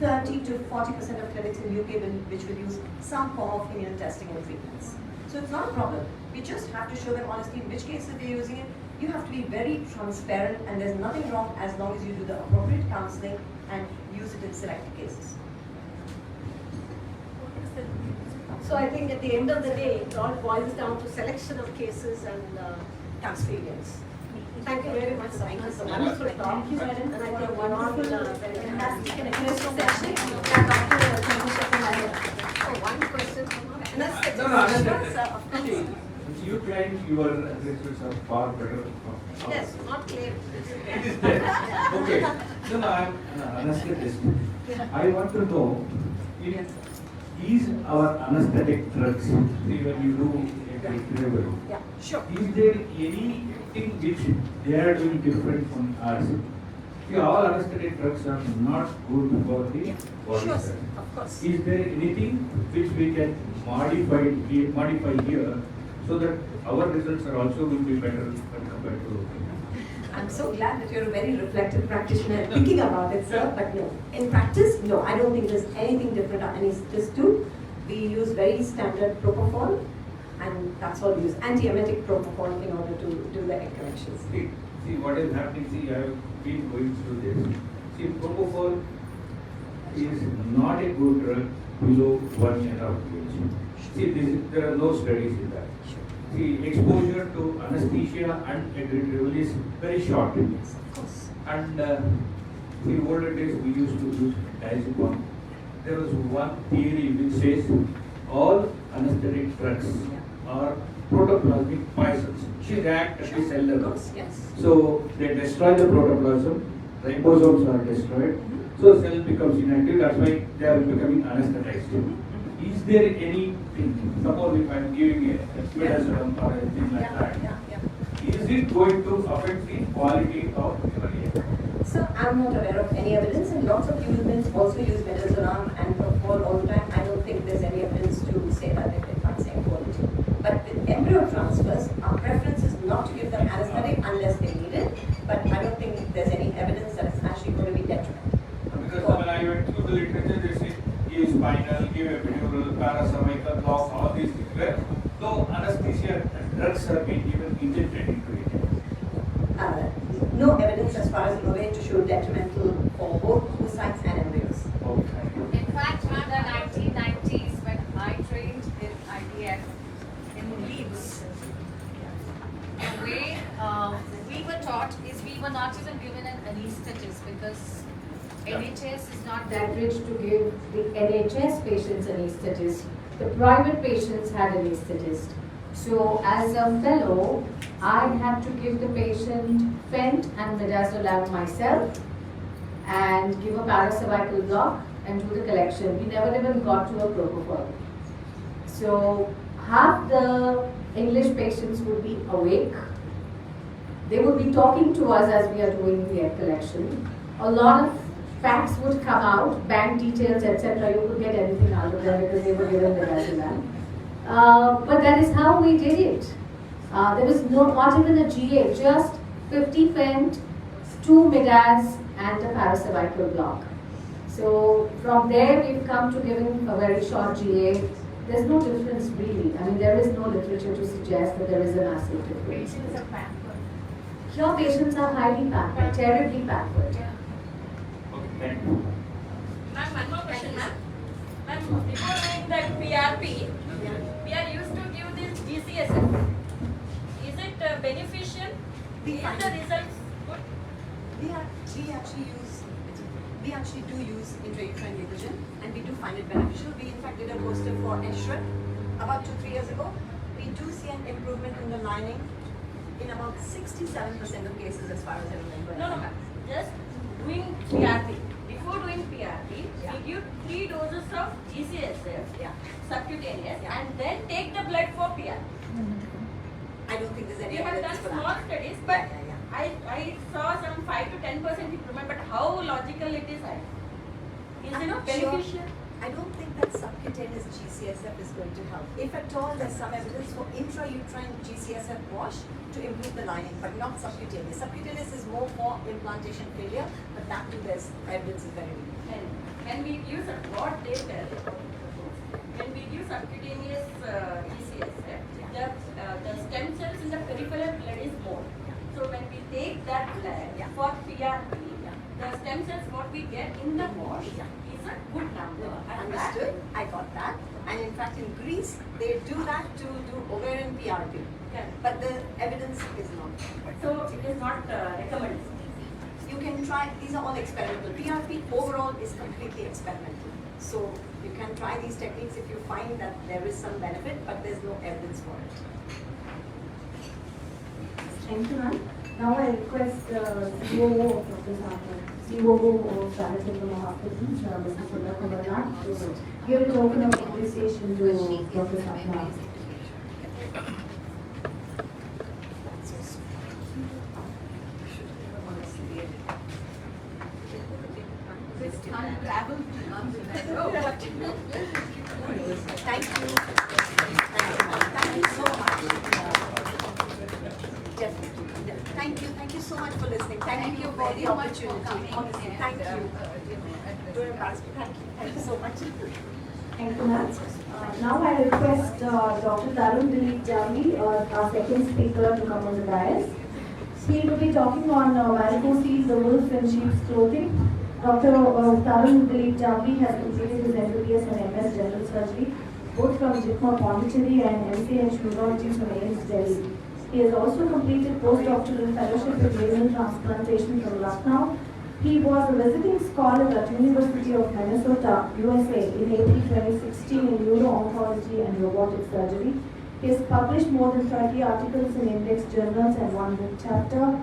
30 to 40% of clinics in UK which will use some form of immune testing and treatments. So it's not a problem. We just have to show them honestly in which cases they're using it. You have to be very transparent, and there's nothing wrong as long as you do the appropriate counseling and use it in selected cases. So I think at the end of the day, it all boils down to selection of cases and experience. Thank you very much. Thank you so much. Wonderful talk. Thank you, madam. And I think wonderful, Fantastic and aggressive session. Oh, one question. See, you claim your addresses are far better. Yes, not clear. It is there. Okay. No, I am an anesthetist. I want to know, is our anesthetic drugs, see when you do a delivery, Yeah, sure. is there anything which they are doing different from us? See, all anesthetic drugs are not good for the body Sure, cells. sir. Of course. Is there anything which we can modify here so that our results are also will be better when compared to? I'm so glad that you're a very reflective practitioner thinking about it, sir. But no, in practice, no, I don't think there's anything different on anesthetists do. We use very standard propofol, and that's all we use. Antiemetic propofol in order to do the egg corrections. See what is happening. See, I have been going through this. See, propofol is not a good drug below 1 year of age. See, there are no studies in that. The exposure to anesthesia and egg retrieval is very short. Yes, of course. And in older days we used to use diazepam. There was one theory which says all anesthetic drugs are protoplasmic poisons. She react at the cell Of level. course, yes. So they destroy the protoplasm, ribosomes are destroyed, so cell becomes inactive, that's why they are becoming anesthetized. Is there anything, suppose if I am giving a midazolam or anything like that, is it going to affect the quality of your egg? So I'm not aware of any evidence, and lots of humans also use midazolam and propofol all the time. I don't think there's any evidence to say that it impacts egg quality. But with embryo transfers, our preference is not to give them anesthetic unless they need it. But I don't think there's any evidence that it's actually going to be detrimental. Because when I went through the literature, they say give spinal, give epidural, paracervical block, all these things. Where no anesthesia drugs are being even injected into it. No evidence as far as I'm aware to show detrimental for both oocytes and embryos. Okay. In fact, in the 1990s, when I trained in IVF in Leeds, the way we were taught is we were not even given an anesthetist because NHS is not that rich to give the NHS patients anesthetist. The private patients had anesthetist. So as a fellow, I had to give the patient Fent and midazolam myself and give a paracervical block and do the collection. We never even got to a propofol. So half the English patients would be awake. They would be talking to us as we are doing the egg collection. A lot of facts would come out, bank details, etc. You could get anything out of them because they were given midazolam. But that is how we did it. There was not even a GA, just 50 Fent, 2 midaz and a paracervical block. So from there we've come to giving a very short GA. There's no difference really. I mean, there is no literature to suggest that there is a massive difference. Patients are pampered. Here patients are highly pampered, terribly pampered. Okay, thank you. Ma'am, one more question, ma'am. Ma'am, before doing that PRP, we are used to give this GCSF. Is it beneficial? We Is find the it- results good? We actually do use intrauterine lipogen, and we do find it beneficial. We in fact did a poster for ESHRE about 2-3 years ago. We do see an improvement in the lining in about 67% of cases as far as I remember. No, ma'am. Just doing PRP. Before doing PRP, Yeah. we give 3 doses of GCSF, Yeah. subcutaneous, Yeah. and then take the blood for PRP. I don't think there's We any have done evidence for small that. studies, but Yeah. I saw some 5 to 10% improvement, but how logical it is? Is I'm it not sure. beneficial? I don't think that subcutaneous GCSF is going to help. If at all, there's some evidence for intrauterine GCSF wash to improve the lining, but not subcutaneous. Subcutaneous is more for implantation failure, but that too, there's evidence is very weak. And when we use what they tell, when we give subcutaneous GCSF, the stem cells in the peripheral blood is more. So when we take that blood for PRP, the stem cells what we get in the wash is a good number. And that- Understood? I got that. And in fact, in Greece, they do that to do ovarian PRP. Yeah. But the evidence is not. So it is not recommended. You can try, these are all experimental. PRP overall is completely experimental. So you can try these techniques if you find that there is some benefit, but there's no evidence for it. Thank you, ma'am. Now I request COO of Dr. Sagar, COO of Sagar Chandramma Hospital, Mr. Sagar Chandramma, to give the token of appreciation to Dr. Sagar. travel to Thank you. Thank you so much. Definitely. Thank you so much for listening. Thank you for the opportunity. Honestly, thank you. Don't embarrass me. Thank you so much. Thank you, ma'am. Now I request Dr. Tarun Dilip Javi, our second speaker, to come on the dais. He will be talking on varicocele, the wolf in sheep's clothing. Dr. Tarun Dilip Javi has completed his MBBS and MS General Surgery, both from JIPMER Pondicherry and MCH Neurology from AIIMS Delhi. He has also completed postdoctoral fellowship in renal transplantation from Lucknow. He was a visiting scholar at University of Minnesota, USA in April 2016 in neuro-oncology and robotic surgery. He has published more than 30 articles in index journals and one book chapter.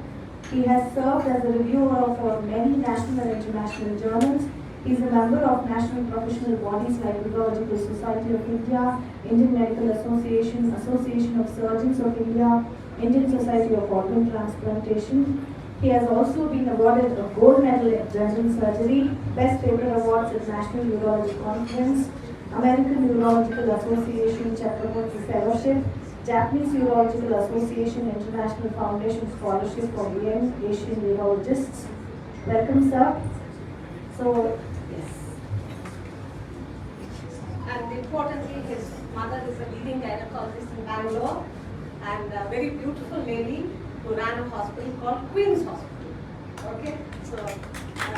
He has served as a reviewer for many national and international journals. He is a member of national professional bodies like Urological Society of India, Indian Medical Association, Association of Surgeons of India, Indian Society of Organ Transplantation. He has also been awarded a gold medal in general surgery, Best Paper Awards at National Urology Conference, American Urological Association Chakraborty Fellowship, Japanese Urological Association International Foundation Scholarship for young Asian urologists. Welcome, sir. So, yes. And importantly, his mother is a leading gynecologist in Bangalore and a very beautiful lady who ran a hospital called Queen's Hospital. Okay? So, and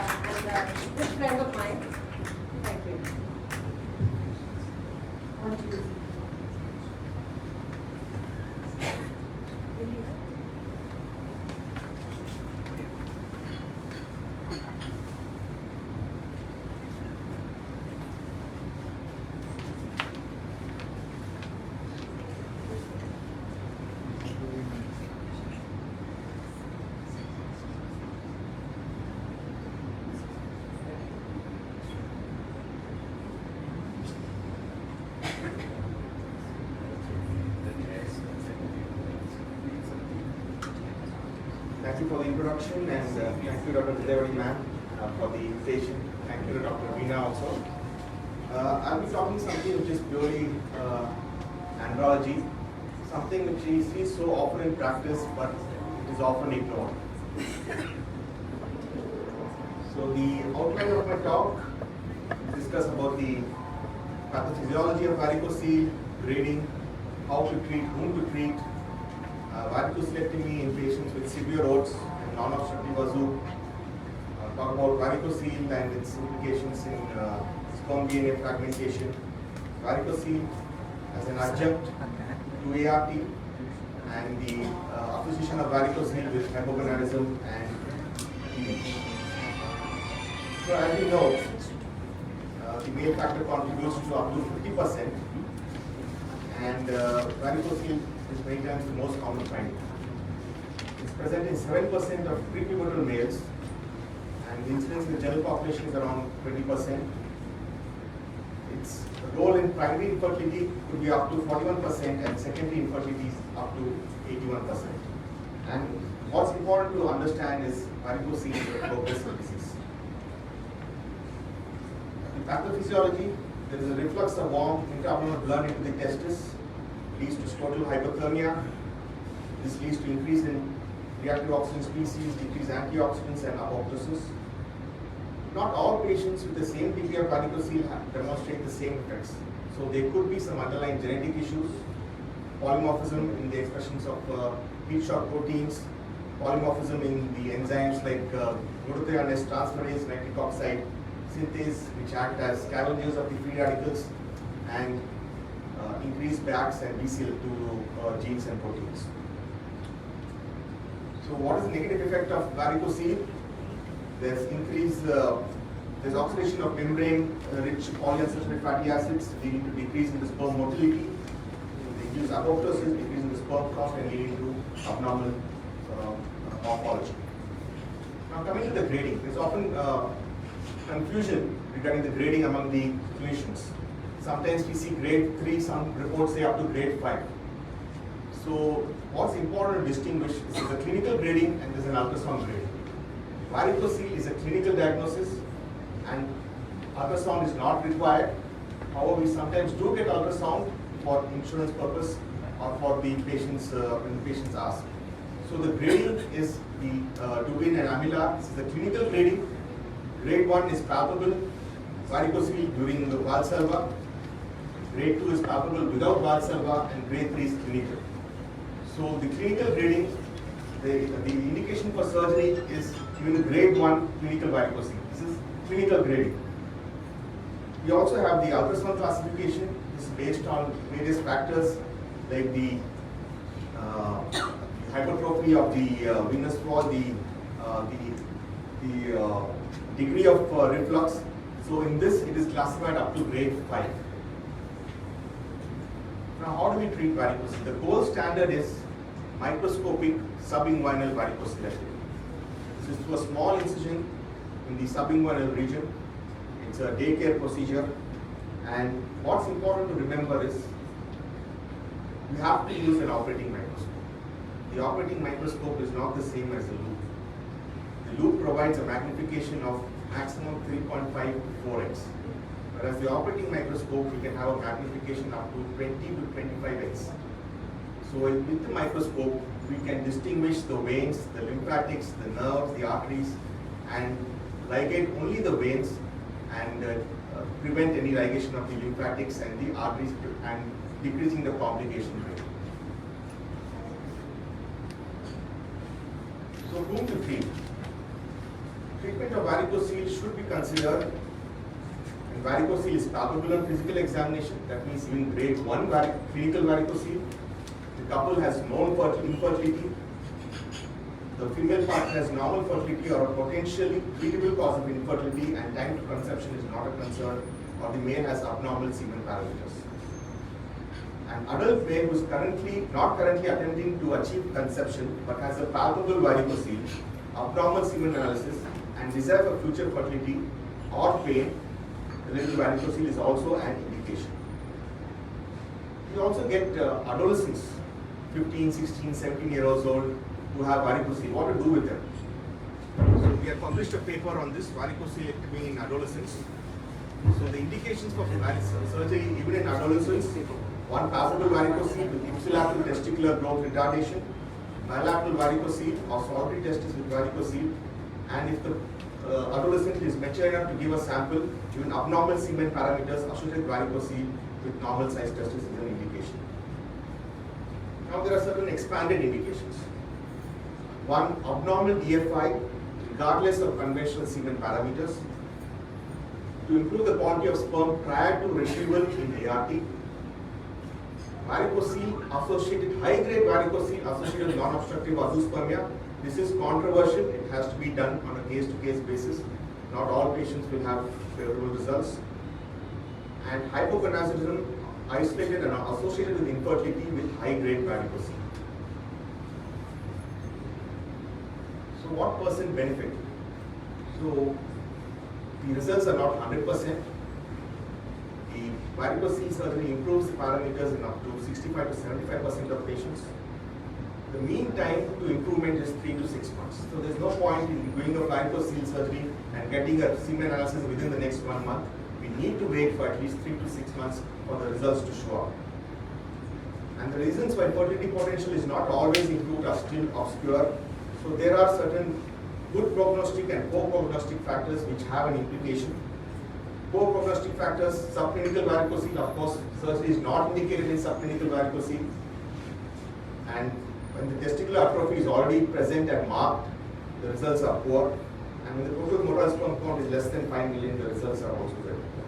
a good friend of mine. Thank you. On to you. Thank you for the introduction, and thank you, Dr. Vidyavari ma'am, for the invitation. Thank you to Dr. Veena also. I'll be talking something which is purely andrology, something which we see so often in practice, but it is often ignored. So the outline of my talk discuss about the pathophysiology of varicocele, grading, how to treat, whom to treat, varicocelectomy in patients with severe OATS and non-obstructive AZU, talk about varicocele and its implications in sperm DNA fragmentation, varicocele as an adjunct to ART, and the acquisition of varicocele with hypogonadism and PH. So as we know, the male factor contributes to up to 50%, and varicocele is many times the most common finding. It's present in 7% of prepubertal males, and the incidence in the general population is around 20%. Its role in primary infertility could be up to 41%, and secondary infertility is up to 81%. And what's important to understand is varicocele is a progressive disease. In pathophysiology, there is a reflux of warm intra-abdominal blood into the testis, leads to scrotal hyperthermia. This leads to increase in reactive oxygen species, decreased antioxidants, and apoptosis. Not all patients with the same degree of varicocele demonstrate the same effects. So there could be some underlying genetic issues, polymorphism in the expressions of heat shock proteins, polymorphism in the enzymes like glutathione transferase, nitric oxide synthase, which act as scavengers of the free radicals and increase BAX and BCL2 genes and proteins. So what is the negative effect of varicocele? There's there's oxidation of membrane-rich polyunsaturated fatty acids leading to decrease in the sperm motility, decrease apoptosis, decrease in the sperm count, and leading to abnormal morphology. Now coming to the grading, there's often confusion regarding the grading among the clinicians. Sometimes we see grade 3, some reports say up to grade 5. So what's important to distinguish is there's a clinical grading and there's an ultrasound grading. Varicocele is a clinical diagnosis, and ultrasound is not required. However, we sometimes do get ultrasound for insurance purpose or for the patients when the patients ask. So the grading is the Dubin and Amila. This is the clinical grading. Grade 1 is palpable varicocele during the Valsalva. Grade 2 is palpable without Valsalva, and grade 3 is clinical. So the clinical grading, the indication for surgery is even grade 1 clinical varicocele. This is clinical grading. We also have the ultrasound classification. This is based on various factors like the hypertrophy of the venous wall, the degree of reflux. So in this, it is classified up to grade 5. Now, how do we treat varicocele? The gold standard is microscopic subinguinal varicocelectomy. This is through a small incision in the subinguinal region. It's a daycare procedure, and what's important to remember is you have to use an operating microscope. The operating microscope is not the same as the loop. The loop provides a magnification of maximum 3.5 to 4x. Whereas the operating microscope, you can have a magnification up to 20 to 25x. So with the microscope, we can distinguish the veins, the lymphatics, the nerves, the arteries, and ligate only the veins and prevent any ligation of the lymphatics and the arteries and decreasing the complication rate. So whom to treat? Treatment of varicocele should be considered, and varicocele is palpable on physical examination. That means even grade 1 clinical varicocele. The couple has known infertility. The female partner has normal fertility or a potentially treatable cause of infertility, and time to conception is not a concern, or the male has abnormal semen parameters. An adult male who is not currently attempting to achieve conception but has a palpable varicocele, abnormal semen analysis, and desire for future fertility or pain, related to varicocele is also an indication. We also get adolescents, 15, 16, 17-year-olds old, who have varicocele. What to do with them? So we have published a paper on this varicocelectomy in adolescents. So the indications for surgery even in adolescents: one, palpable varicocele with ipsilateral testicular growth retardation, bilateral varicocele or solitary testis with varicocele, and if the adolescent is mature enough to give a sample, even abnormal semen parameters associated with varicocele with normal size testis is an indication. Now there are certain expanded indications. One, abnormal EFI regardless of conventional semen parameters, to improve the quantity of sperm prior to retrieval in ART. Varicocele associated, high-grade varicocele associated with non-obstructive azoospermia. This is controversial. It has to be done on a case-to-case basis. Not all patients will have favorable results. And hypogonadism isolated and associated with infertility with high-grade varicocele. So what percent benefit? So the results are not 100%. The varicocele surgery improves the parameters in up to 65 to 75% of patients. The mean time to improvement is 3 to 6 months. So there's no point in doing a varicocele surgery and getting a semen analysis within the next 1 month. We need to wait for at least 3 to 6 months for the results to show up. And the reasons why fertility potential is not always improved are still obscure. So there are certain good prognostic and poor prognostic factors which have an implication. Poor prognostic factors, subclinical varicocele, of course, surgery is not indicated in subclinical varicocele. And when the testicular atrophy is already present and marked, the results are poor. And when the total motor sperm count is less than 5 million, the results are also very poor.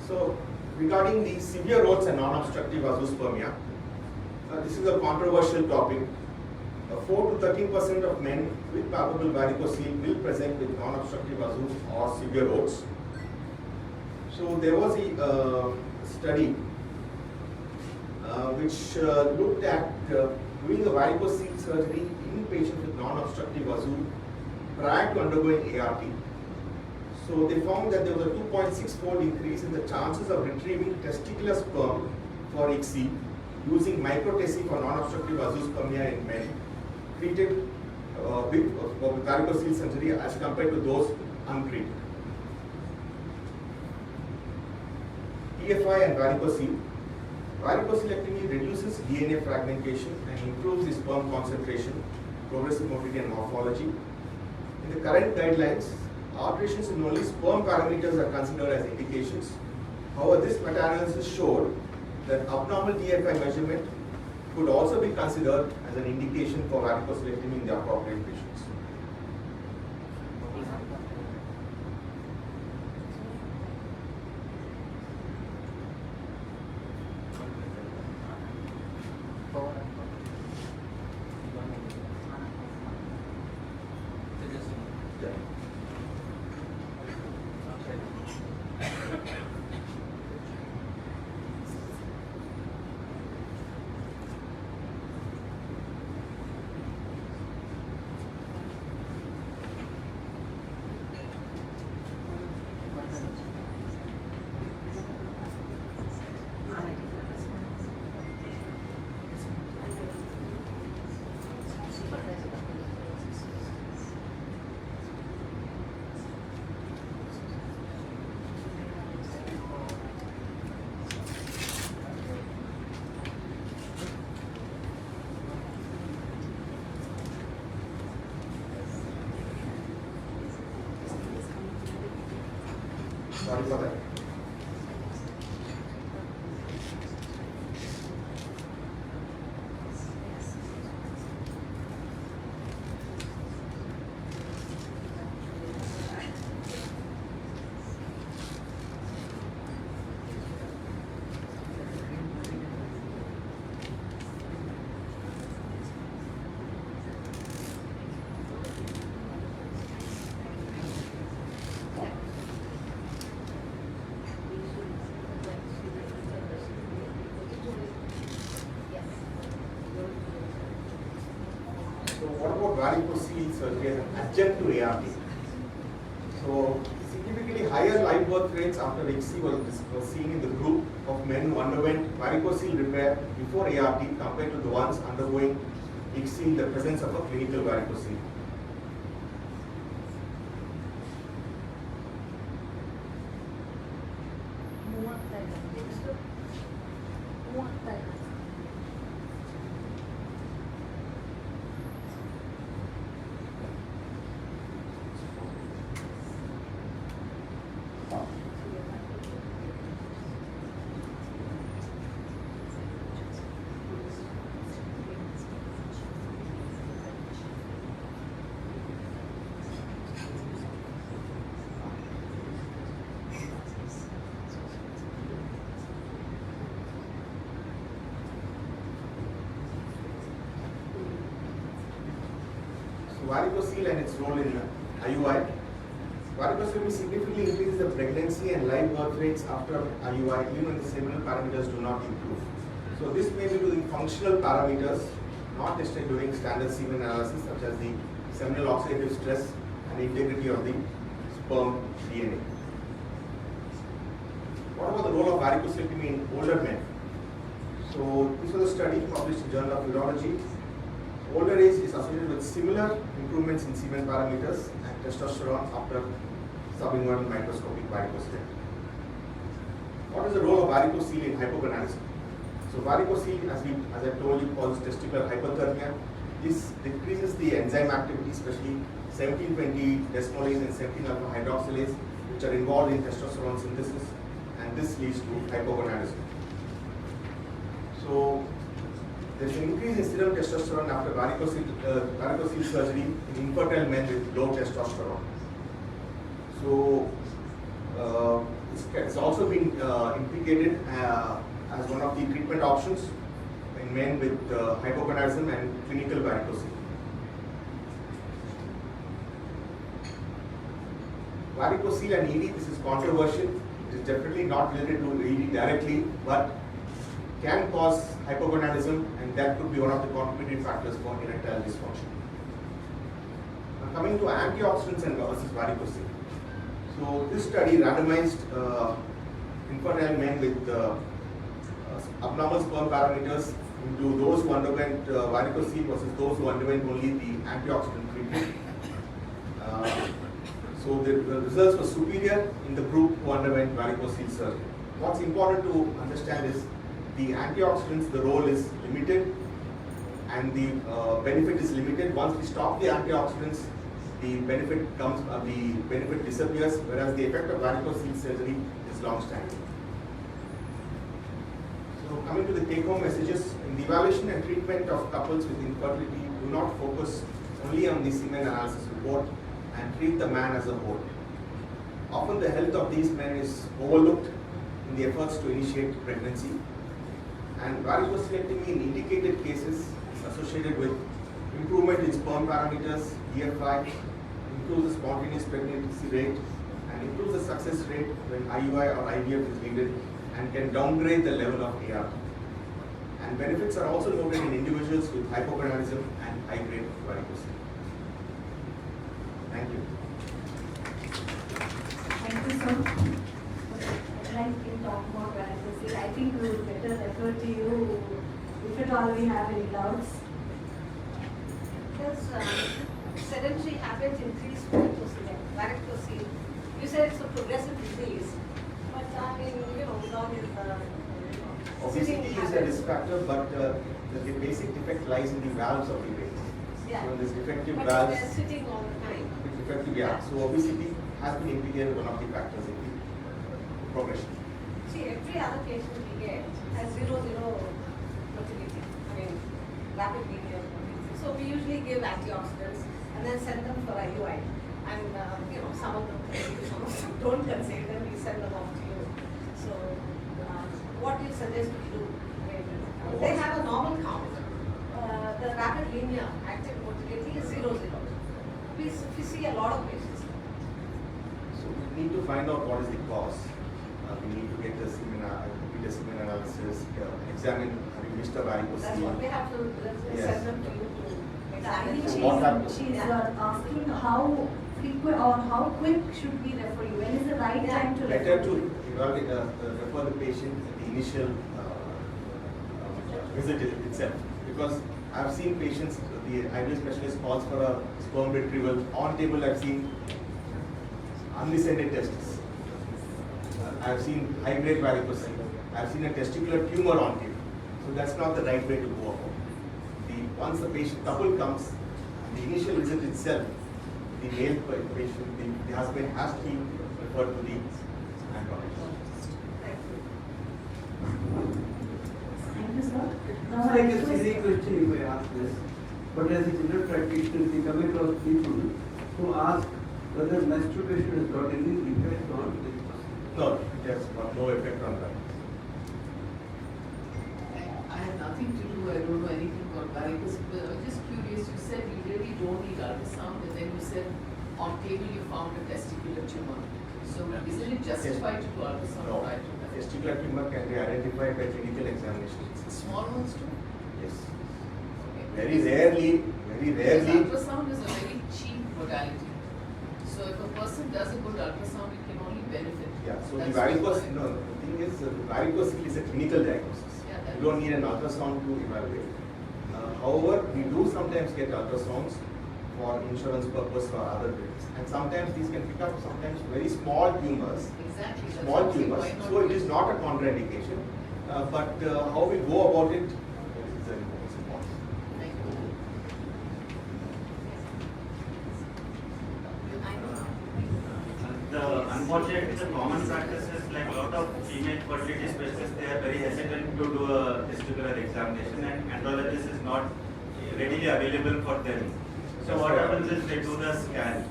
So, regarding the severe rotes and non-obstructive azoospermia, this is a controversial topic. 4 to 13% of men with palpable varicocele will present with non-obstructive azoos or severe rotes. So there was a study which looked at doing the varicocele surgery in patients with non-obstructive azoos prior to undergoing ART. So they found that there was a 2.6-fold increase in the chances of retrieving testicular sperm for ICSI using microtessie for non-obstructive azoospermia in men treated with varicocele surgery as compared to those untreated. PFI and varicocele. Varicocelectomy reduces DNA fragmentation and improves the sperm concentration, progressive motility and morphology. In the current guidelines, alterations in only sperm parameters are considered as indications. However, this meta-analysis showed that abnormal DFI measurement could also be considered as an indication for varicocelectomy in the appropriate patients. Sorry for that. So what about varicocele surgery as an adjunct to ART? So significantly higher live birth rates after HC was seen in the group of men who underwent varicocele repair before ART compared to the ones undergoing HC in the presence of a clinical varicocele. Varicocele and its role in IUI. Varicocele significantly increases the pregnancy and live birth rates after IUI even when the seminal parameters do not improve. So this may be due to functional parameters not tested during standard semen analysis such as the seminal oxidative stress and integrity of the sperm DNA. What about the role of varicocelectomy in older men? So this was a study published in Journal of Urology. Older age is associated with similar improvements in semen parameters and testosterone after subinguinal microscopic varicocelectomy. What is the role of varicocele in hypogonadism? So varicocele, as I told you, causes testicular hyperthermia. This decreases the enzyme activity, especially 1720 desmolase and 17 alpha hydroxylase, which are involved in testosterone synthesis, and this leads to hypogonadism. So there's an increase in serum testosterone after varicocele surgery in infertile men with low testosterone. So it's also been implicated as one of the treatment options in men with hypogonadism and clinical varicocele. Varicocele and ED, this is controversial. It is definitely not related to ED directly, but can cause hypogonadism, and that could be one of the contributing factors for erectile dysfunction. Now coming to antioxidants and versus varicocele. So this study randomized infertile men with abnormal sperm parameters into those who underwent varicocele versus those who underwent only the antioxidant treatment. So the results were superior in the group who underwent varicocele surgery. what's important to understand is the antioxidants, the role is limited and the benefit is limited. Once we stop the antioxidants, the benefit disappears, whereas the effect of varicocele surgery is long-standing. So coming to the take-home messages, in the evaluation and treatment of couples with infertility, do not focus only on the semen analysis report and treat the man as a whole. Often the health of these men is overlooked in the efforts to initiate pregnancy, and varicocelectomy in indicated cases is associated with improvement in sperm parameters, EFI, improves the spontaneous pregnancy rate, and improves the success rate when IUI or IVF is needed, and can downgrade the level of AR. And benefits are also noted in individuals with hypogonadism and high-grade varicocele. Thank you. Thank you, sir. I'd like to talk more varicocele. I think we will better refer to you if at all we have any doubts. Because sedentary habits increase varicocele. You said it's a progressive disease, but I mean, long as Obesity is a risk factor, but the basic defect lies in the valves of the veins. Yeah. So there's defective but valves. they're sitting all the time. It's effective, yeah. So obesity has been implicated one of the factors in the progression. See, every other patient we get has 0-0 fertility. I mean, rapid linear fertility. So we usually give antioxidants and then send them for IUI. And some of them conceive, some of them don't conceive, then we send them off to you. So what do you suggest we do? They have a normal count. The rapid linear active fertility is 0-0. We see a lot of patients. So we need to find out what is the cause. We need to get the semen analysis, examine, have you missed a varicocele? That's what we have to Yes. send them to you to I think examine. So what happens? she's asking how frequent or how quick should we refer you? When is the right time to Better refer to you? refer the patient at the initial visit itself, because I've seen patients, the IVF specialist calls for a sperm retrieval. On table, I've seen undescended testes. I've seen high-grade varicocele. I've seen a testicular tumor on table. So that's not the right way to go about it. Once the couple comes, the initial visit itself, the male patient, the husband has to be referred to the gynecologist. Thank you, sir. It's Now like I a silly request- question if I ask this, but as a general practitioner, we come across people who ask whether masturbation has got any effect on this person. No, it has got no effect on that. I have nothing to do, I don't know anything about varicocele, but I was just curious, you said you really don't need ultrasound, and then you said on table you found a testicular tumor. So isn't it justified to do ultrasound No, prior to that? testicular tumor can be identified by clinical examination. Small ones too? Yes. Okay. Very rarely, Because ultrasound is a very cheap modality. So if a person does a good ultrasound, it can only benefit. Yeah, so the That's varicose, why- no, the thing is, varicocele is a clinical diagnosis. Yeah, that You don't need an ultrasound to evaluate. However, we do sometimes get ultrasounds for insurance purpose or other things. And sometimes these can pick up sometimes very small tumors. Exactly. that's Small what I'm saying, tumors. why not So it do is not a contraindication. But how we go about it is important. Thank you. The unfortunately, the common practice is like a lot of female fertility specialists, they are very hesitant to do a testicular examination, and andrologist is not readily available for them. So what happens is they do the scan,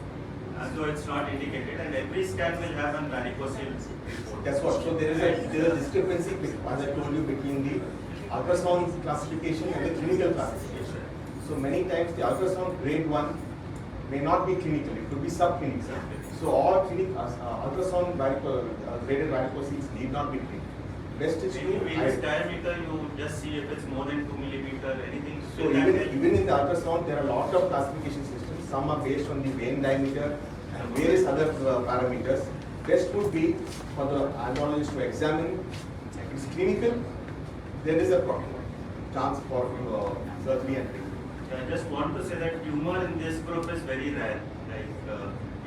so it's not indicated, and every scan will have a varicocele report. That's what. So there is a discrepancy, as I told you, between the ultrasound classification and the clinical classification. So many times the ultrasound grade 1 may not be clinical, it could be subclinical. So all ultrasound graded varicoceles need not be clinical. Best is to Venous diameter, you just see if it's more than 2 millimeter, anything. So even in the ultrasound, there are a lot of classification systems. Some are based on the vein diameter and various other parameters. Best would be for the andrologist to examine. If it's clinical, there is a chance for surgery and treatment. I just want to say that tumor in this group is very rare, like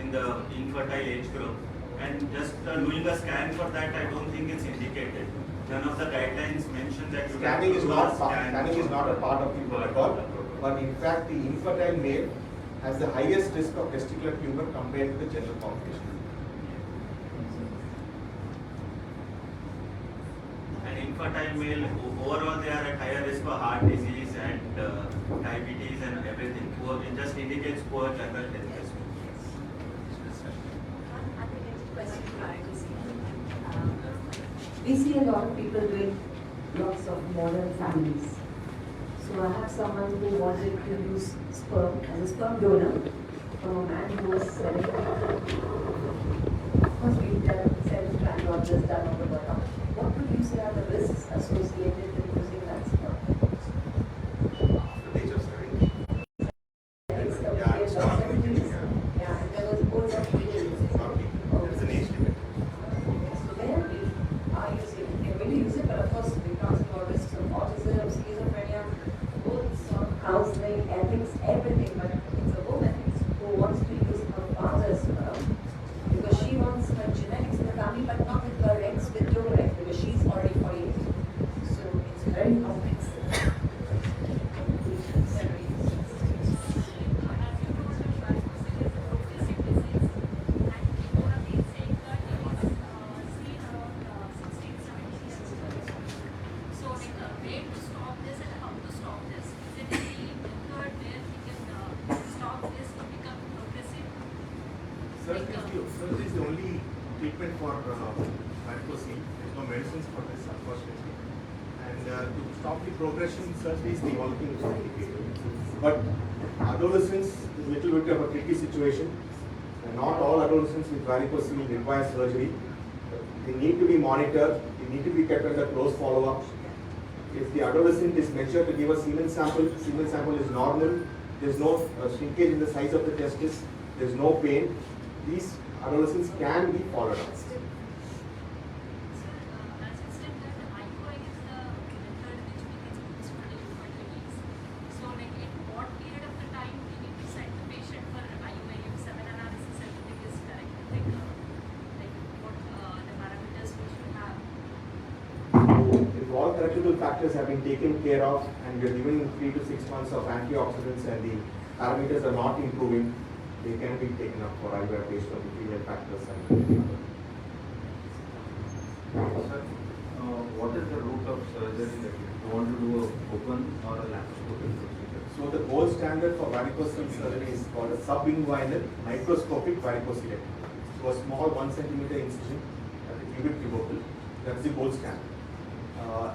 in the infertile age group. And just doing a scan for that, I don't think it's indicated. None of the guidelines mention that you Scanning is have to do not a scan. scanning is not a part of the protocol, but in fact the infertile male has the highest risk of testicular tumor compared to the general population. And infertile male, overall they are at higher risk for heart disease and diabetes and everything. It just indicates poor general health. We see a lot of people doing lots of modern families. So I have someone who wanted to use sperm as a sperm donor from a man who was 70. Of course, we've done 7 granddaughters done on the bottom. What would you say are the risks associated with using that sperm? The age of 70. Yeah, it's not. Yeah, and there was also It's not legal. There is an age limit. So where are you using it? You're going to use it, but of course we talked about risks of autism, schizophrenia, both sort of counseling, ethics, everything. But it's a woman who wants to use her father's sperm because she wants her genetics in the family, but not with her ex, with your ex, because she's already 48. So it's very complex. Surgery is the only treatment for varicose vein. There's no medicines for this, unfortunately. And to stop the progression, surgery is the only thing which is indicated. But adolescents is a little bit of a tricky situation. And not all adolescents with varicose vein require surgery. They need to be monitored. They need to be kept under close follow-up. If the adolescent is mature to give a semen sample is normal. There's no shrinkage in the size of the testis. There's no pain. These adolescents can be followed up. If all correctable factors have been taken care of and we are given 3 to 6 months of antioxidants and the parameters are not improving, they can be taken up for IVF based on the female factors. Sir, what is the route of surgery that you want to do, a open or a laparoscopic procedure? So the gold standard for varicose vein surgery is called a subinguinal microscopic varicocelectomy. So a small 1 centimeter incision at the cubic tubercle. That's the gold standard.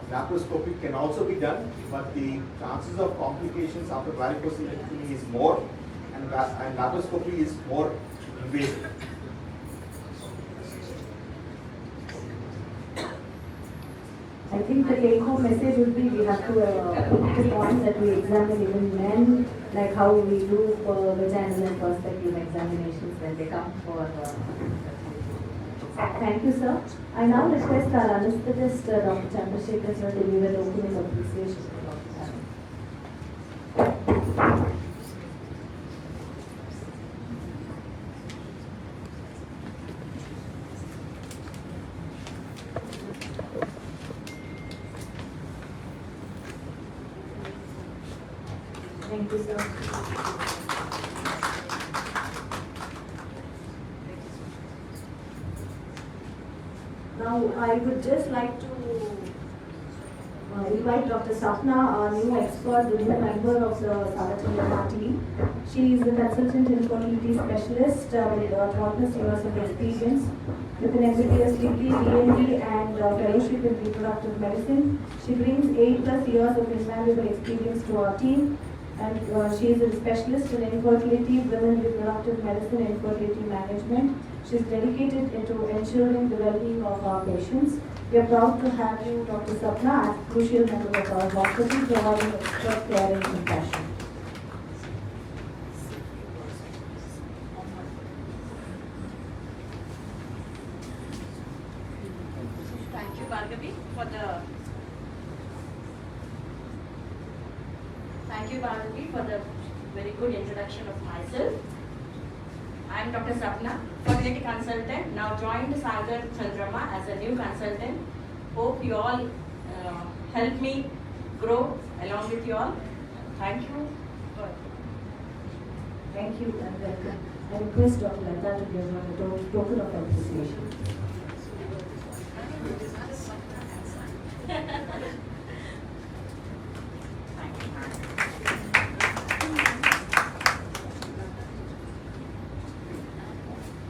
Laparoscopic can also be done, but the chances of complications after varicocelectomy is more, and laparoscopy is more invasive. I think the take-home message would be we have to put the point that we examine even men, like how we do for vaginal and prospective examinations when they come for. Thank you, sir. I now request our anesthetist, Dr. Chandrasekhar, sir, to give an opening appreciation to Dr. Chandramma. Thank you, sir. Now, I would just like to invite Dr. Sapna, our new expert, the new member of the Sagar Chandramma team. She is a consultant infertility specialist with 12+ years of experience with an MBBS degree, DND, and fellowship in reproductive medicine. She brings 8+ years of invaluable experience to our team. And she is a specialist in infertility, women reproductive medicine, and infertility management. She is dedicated into ensuring the well-being of our patients. We are proud to have you, Dr. Sapna, as a crucial member of our hospital, providing expert care and compassion. Thank you, Bhargavi, for the very good introduction of myself. I am Dr. Sapna, fertility consultant. Now joined Sagar Chandramma as a new consultant. Hope you all help me grow along with you all. Thank you. Thank you and welcome. I request Dr. Lata to give a token of appreciation.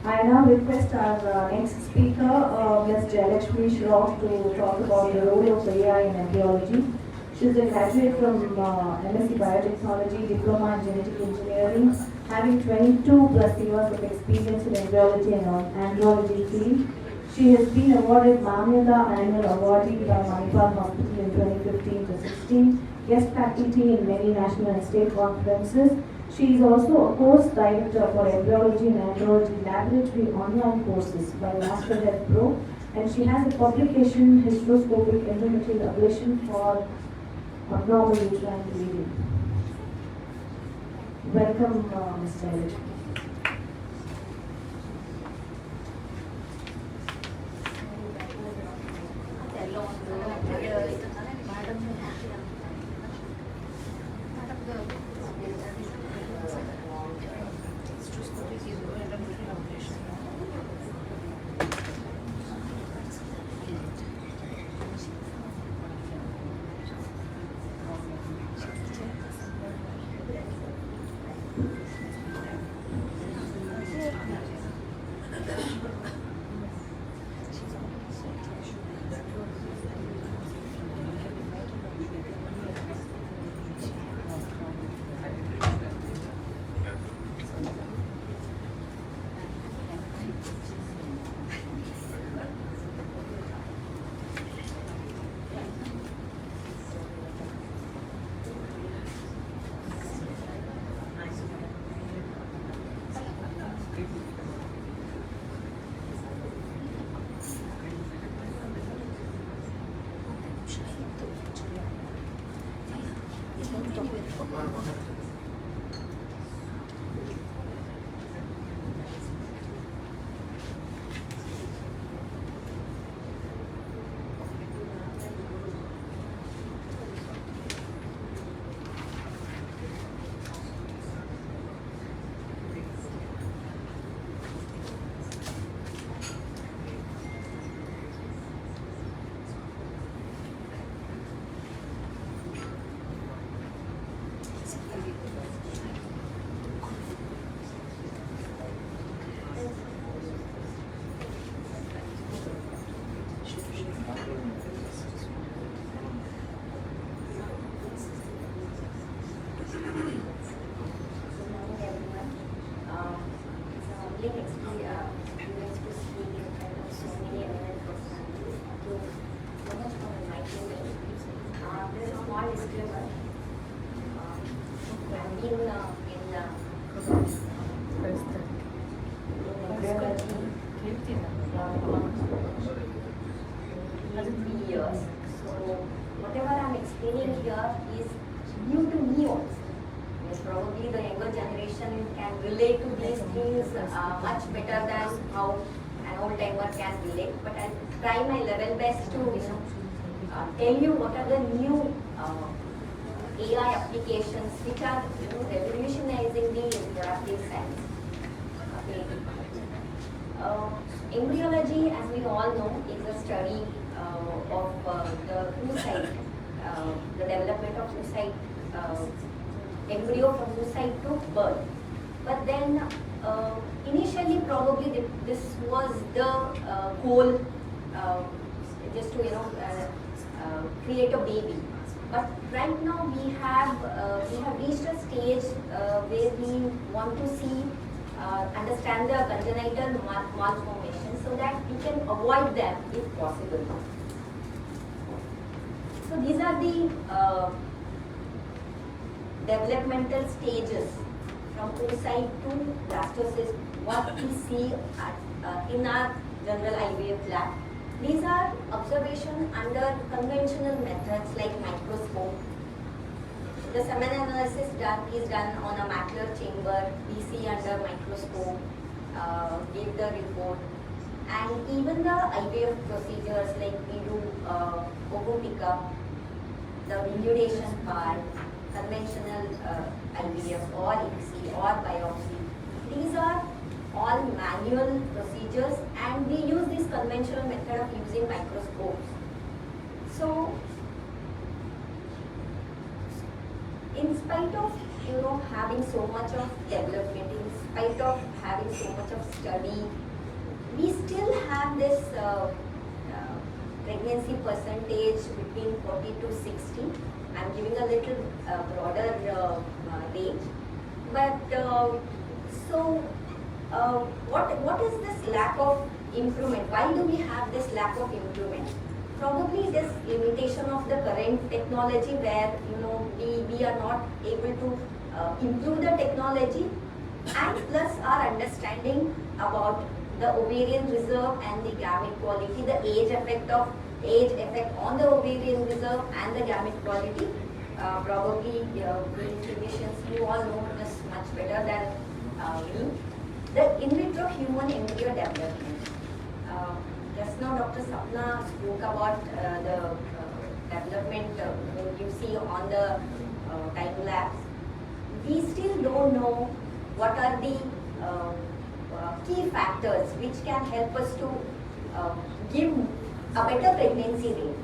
I now request our next speaker, Ms. Jayalakshmi Shroff, to talk about the role of AI in embryology. She is a graduate from MSc Biotechnology, Diploma in Genetic Engineering, having 22 plus years of experience in embryology and andrology field. She has been awarded Mamyata Annual Awardee by Manipal Hospital in 2015 to 16, guest faculty in many national and state conferences. She is also a course director for embryology and andrology laboratory online courses by Master Health Pro, and she has a publication, Hysteroscopic Endometrial Ablation for Abnormal Uterine Bleeding. Welcome, Ms. Jayalakshmi. Years. So whatever I'm explaining here is new to me also. Yes, probably the younger generation can relate to these things much better than how an old timer can relate. But I'll try my level best to tell you what are the new AI applications which are revolutionizing the reproductive science. Okay. Embryology, as we all know, is a study of the oocyte, the development of oocyte, embryo from oocyte to birth. But then initially probably this was the goal, just to create a baby. But right now we have reached a stage where we want to see, understand the congenital malformation so that we can avoid them if possible. So these are the developmental stages from oocyte to blastocyst, what we see in our general IVF lab. These are observation under conventional methods like microscope. The semen analysis is done on a macular chamber. We see under microscope. gave the report. And even the IVF procedures like we do ovum pickup, the inundation part, conventional IVF or ICSI or biopsy, these are all manual procedures, and we use this conventional method of using microscopes. So, in spite of having so much of development, in spite of having so much of study, we still have this pregnancy percentage between 40 to 60. I'm giving a little broader range. But what is this lack of improvement? Why do we have this lack of improvement? Probably this limitation of the current technology where we are not able to improve the technology, and plus our understanding about the ovarian reserve and the gamete quality, the age effect on the ovarian reserve and the gamete quality. Probably we clinicians, you all know this much better than me. The in vitro human embryo development. Just now Dr. Sapna spoke about the development you see on the time lapse. We still don't know what are the key factors which can help us to give a better pregnancy rate.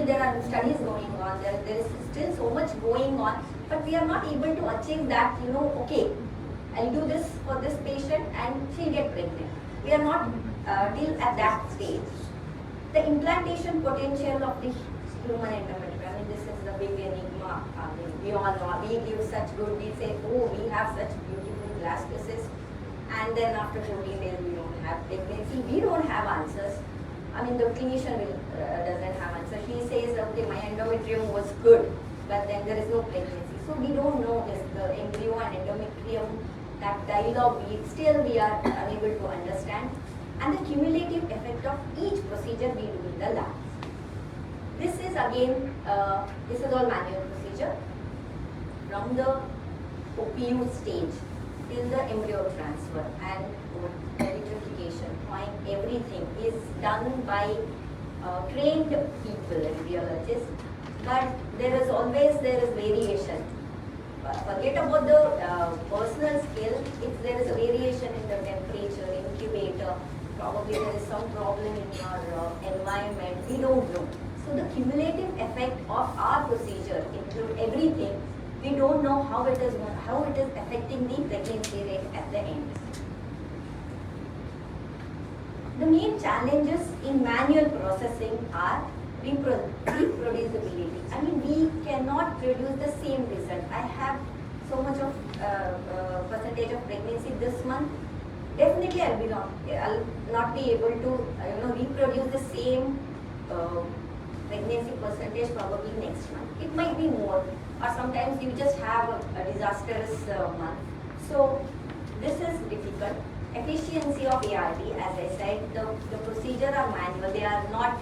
There are studies going on, there is still so much going on, but we are not able to achieve that, okay, I'll do this for this patient and she'll get pregnant. We are not till at that stage. The implantation potential of the human endometrium, this is the big enigma. We all know, we give such good, we say, oh, we have such beautiful blastocysts, and then after 14 days we don't have pregnancy. We don't have answers. I mean, the clinician doesn't have answer. He says, okay, my endometrium was good, but then there is no pregnancy. So we don't know this, the embryo and endometrium, that dialogue, we are unable to understand. And the cumulative effect of each procedure we do in the lab. This is again, this is all manual procedure. From the OPU stage till the embryo transfer and vitrification, everything is done by trained people, embryologists. But there is variation. Forget about the personal skill. If there is a variation in the temperature, incubator, probably there is some problem in your environment. We don't know. So the cumulative effect of our procedure include everything. We don't know how it is affecting the pregnancy rate at the end. The main challenges in manual processing are reproducibility. I mean, we cannot produce the same result. I have so much of percentage of pregnancy this month. Definitely, I'll not be able to reproduce the same pregnancy percentage probably next month. It might be more, or sometimes you just have a disastrous month. So this is difficult. Efficiency of ART, as I said, the procedure are manual. They are not,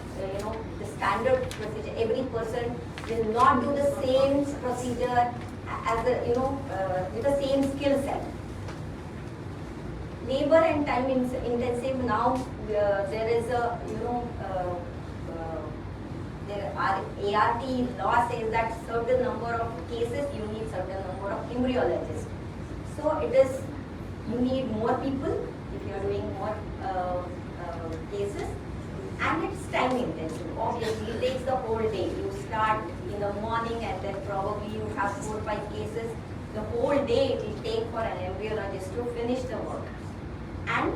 the standard procedure. Every person will not do the same procedure as with the same skill set. Labor and time intensive. Now there is a there are ART law says that certain number of cases you need certain number of embryologists. So it is, you need more people if you are doing more cases, and it's time intensive. Obviously, it takes the whole day. You start in the morning and then probably you have 4 or 5 cases. The whole day it will take for an embryologist to finish the work. And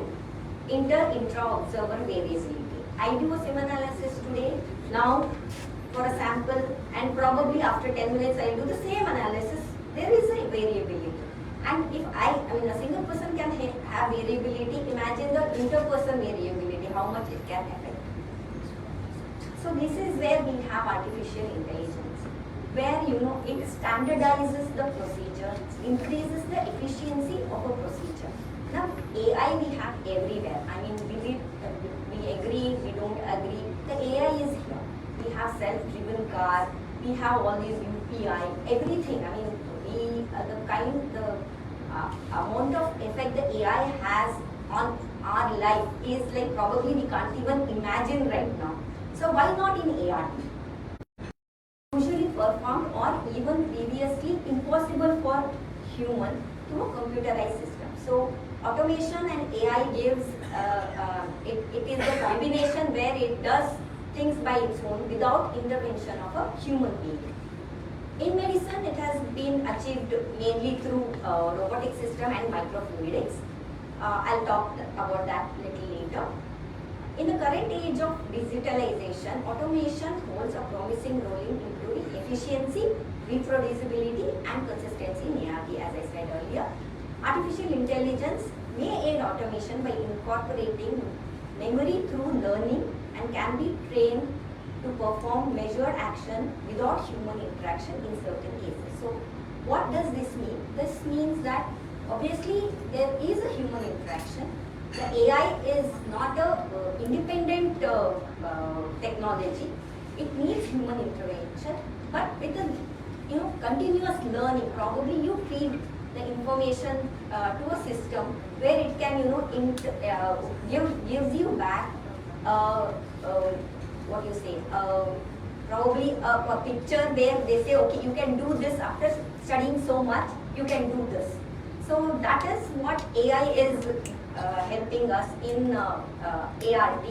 intra-observer variability. I do a SIM analysis today, now for a sample, and probably after 10 minutes I will do the same analysis. There is a variability. And if a single person can have variability, imagine the interperson variability, how much it can affect. So this is where we have artificial intelligence, where it standardizes the procedure, increases the efficiency of a procedure. Now AI we have everywhere. I mean, we agree, we don't agree. The AI is here. We have self-driven car, we have all these UPI, everything. I mean, the amount of effect the AI has on our life is like probably we can't even imagine right now. So why not in ART? Usually performed or even previously impossible for human to a computerized system. So automation and AI gives, it is a combination where it does things by its own without intervention of a human being. In medicine, it has been achieved mainly through robotic system and microfluidics. I'll talk about that little later. In the current age of digitalization, automation holds a promising role in improving efficiency, reproducibility, and consistency in ART, as I said earlier. Artificial intelligence may aid automation by incorporating memory through learning and can be trained to perform measured action without human interaction in certain cases. So what does this mean? This means that obviously there is a human interaction. The AI is not a independent technology. It needs human intervention, but with a continuous learning. Probably you feed the information to a system where it can gives you back what you say, probably a picture where they say, okay, you can do this after studying so much, you can do this. So that is what AI is helping us in ART.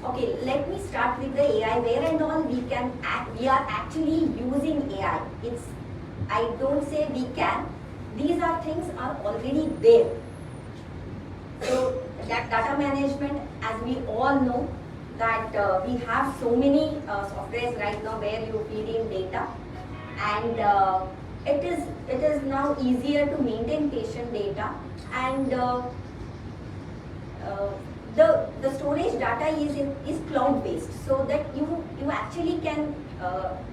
Okay, let me start with the AI. Where and all we are actually using AI. I don't say we can. These are things are already there. So that data management, as we all know, that we have so many softwares right now where you feed in data, and it is now easier to maintain patient data, and the storage data is cloud based, so that you actually can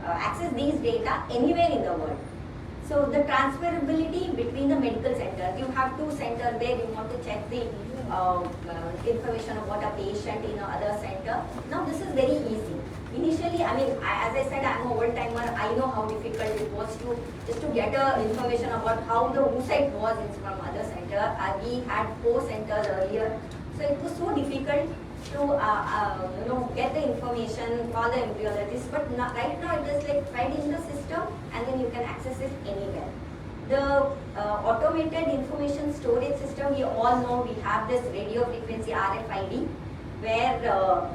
access these data anywhere in the world. So the transferability between the medical centers, you have two centers where you want to check the information about a patient in another center. Now this is very easy. Initially, I mean, as I said, I'm an old timer. I know how difficult it was to get information about how the oocyte was from other center. We had 4 centers earlier, so it was so difficult to get the information for the embryologist. But right now it is like fed in the system, and then you can access it anywhere. The automated information storage system, we all know we have this radio frequency RFID, where the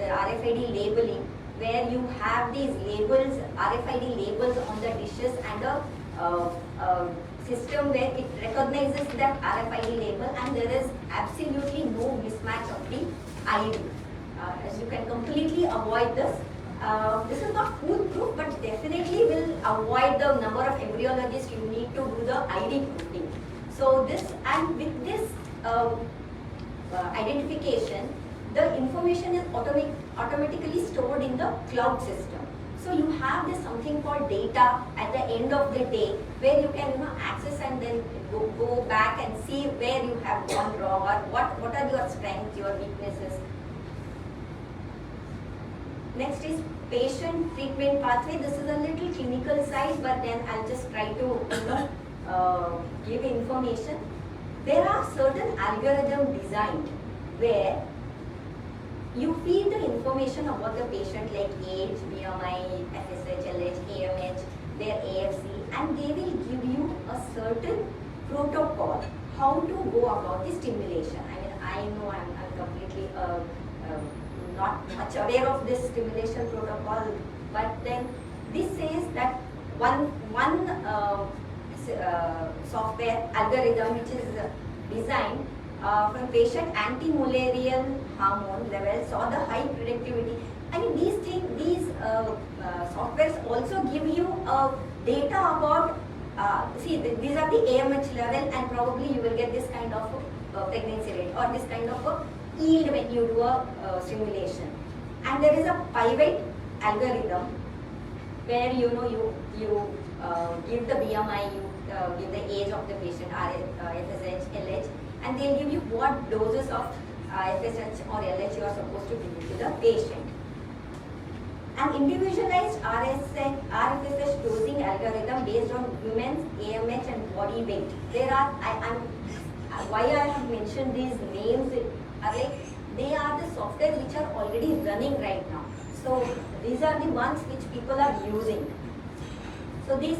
RFID labeling, where you have these labels, RFID labels on the dishes, and a system where it recognizes that RFID label, and there is absolutely no mismatch of the ID. As you can completely avoid this. This is not foolproof, but definitely will avoid the number of embryologists you need to do the ID proofing. So this, and with this identification, the information is automatically stored in the cloud system. So you have this something called data at the end of the day, where you can access and then go back and see where you have gone wrong, or what are your strengths, your weaknesses. Next is patient treatment pathway. This is a little clinical side, but then I'll just try to give information. There are certain algorithms designed where you feed the information about the patient, like age, BMI, FSH, LH, AMH, their AFC, and they will give you a certain protocol how to go about the stimulation. I mean, I know I'm completely not much aware of this stimulation protocol, but then this says that one software algorithm which is designed from patient anti-malarial hormone levels or the high productivity. I mean, these softwares also give you data about, these are the AMH level, and probably you will get this kind of pregnancy rate or this kind of a yield when you do a stimulation. And there is a pivot algorithm where you give the BMI, you give the age of the patient, FSH, LH, and they'll give you what doses of FSH or LH you are supposed to give to the patient. An individualized RFSS dosing algorithm based on women's AMH and body weight. There are, why I have mentioned these names are like, they are the software which are already running right now. So these are the ones which people are using. So this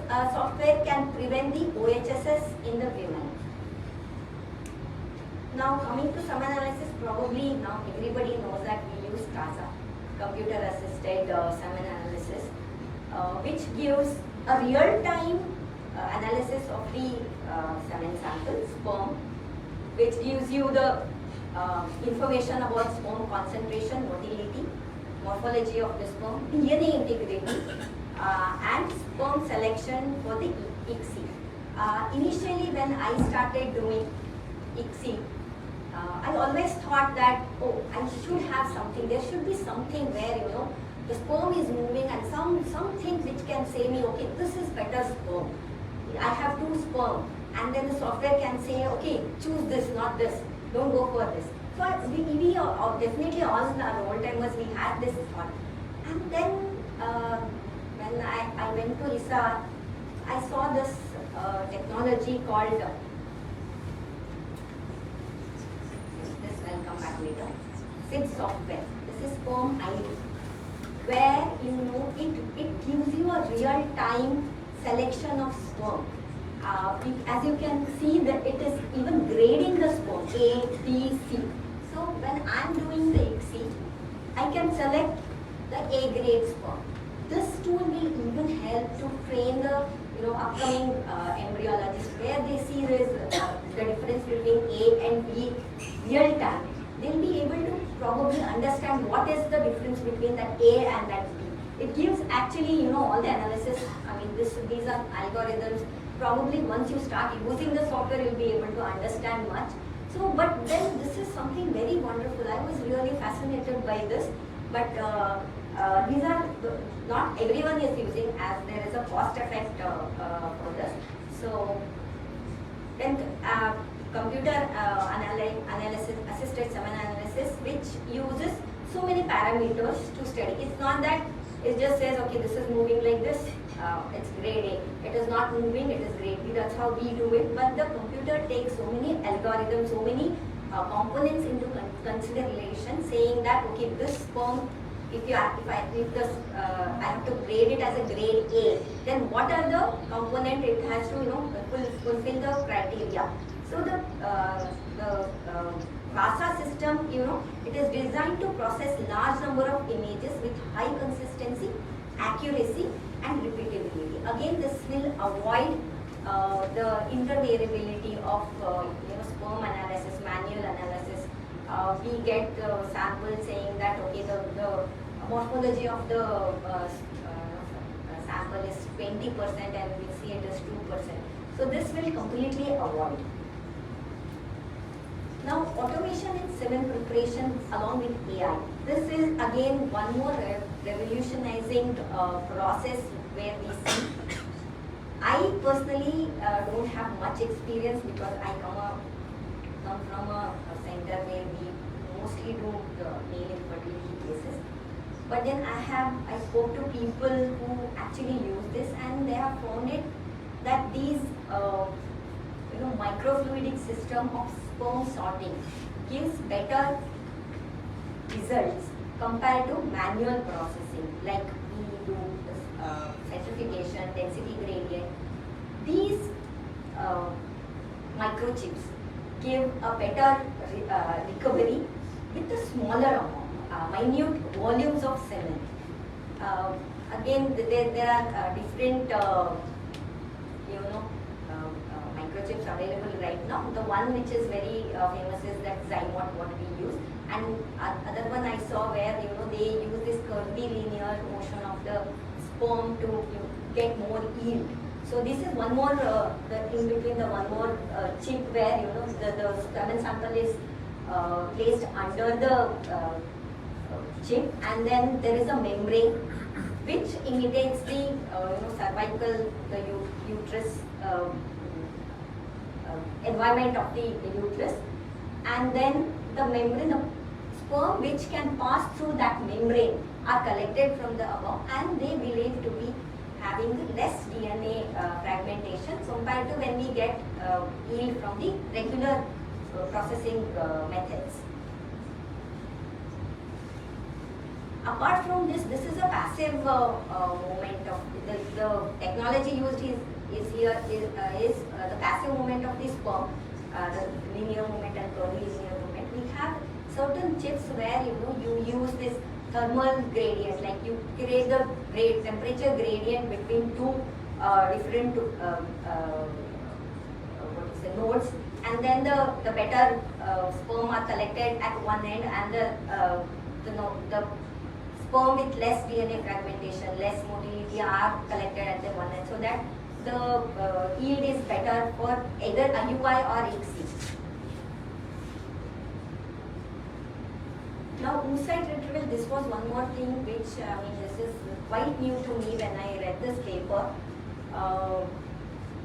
software can prevent the OHSS in the women. Now coming to some analysis, probably now everybody knows that we use CASA, computer assisted semen analysis, which gives a real-time analysis of the semen sample, sperm, which gives you the information about sperm concentration, motility, morphology of the sperm, DNA integrity, and sperm selection for the ICSI. Initially when I started doing ICSI, I always thought that, oh, I should have something, there should be something where, you know, the sperm is moving and some things which can say me, okay, this is better sperm. I have 2 sperm, and then the software can say, okay, choose this, not this, don't go for this. So we are definitely all our old timers, we had this thought. And then when I went to ISA, I saw this technology called, I'll come back later, SID software. This is sperm ID, where you know it gives you a real-time selection of sperm. As you can see that it is even grading the sperm, A, B, C. So when I am doing the ICSI, I can select the A grade sperm. This tool will even help to train the upcoming embryologists, where they see there is the difference between A and B real time. They'll be able to probably understand what is the difference between that A and that B. It gives actually all the analysis. I mean these are algorithms. Probably once you start using the software, you'll be able to understand much. So, but then this is something very wonderful. I was really fascinated by this. But these are not everyone is using, as there is a cost effect for this. So then computer analysis, assisted semen analysis, which uses so many parameters to study. It's not that it just says, okay, this is moving like this, it's grade A. It is not moving, it is grade B. That's how we do it. But the computer takes so many algorithms, so many components into consideration, saying that, okay, this sperm, I have to grade it as a grade A, then what are the component it has to fulfill the criteria. So the CASA system, it is designed to process large number of images with high consistency, accuracy and repeatability. Again, this will avoid the intervariability of sperm analysis, manual analysis. We get samples saying that, okay, the morphology of the sample is 20% and we see it as 2%. So this will completely avoid. Now, automation in semen preparation along with AI. This is again one more revolutionizing process where we see. I personally don't have much experience because I come from a center where we mostly do the male infertility cases. But then I spoke to people who actually use this, and they have found it that these microfluidic system of sperm sorting gives better results compared to manual processing, like we do centrifugation, density gradient. These microchips give a better recovery with a smaller amount, minute volumes of semen. Again, there are different microchips available right now. The one which is very famous is that Zymote, what we use, and other one I saw where they use this curvy linear motion of the sperm to get more yield. So this is one more in between the one more chip where the semen sample is placed under the chip, and then there is a membrane which imitates the cervical, the uterus environment of the uterus, and then the membrane, the sperm which can pass through that membrane are collected from the above, and they believe to be having less DNA fragmentation compared to when we get yield from the regular processing methods. Apart from this, this is a passive movement of the technology used is the passive movement of the sperm, the linear movement and curvilinear movement. We have certain chips where you use this thermal gradient, like you create the temperature gradient between two different nodes, and then the better sperm are collected at one end, and the sperm with less DNA fragmentation, less motility are collected at the one end, so that the yield is better for either IUI or ICSI. Now, oocyte retrieval, this was one more thing which, this is quite new to me when I read this paper.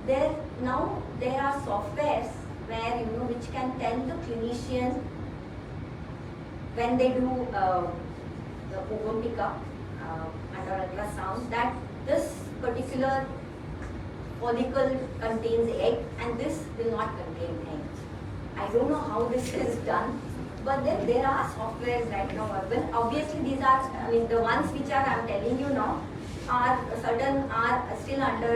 There are softwares where, which can tell the clinician when they do the ovum pickup under ultrasound that this particular follicle contains egg and this will not contain egg. I don't know how this is done, but then there are softwares right now available. Obviously, these are, the ones which I'm telling you now are still under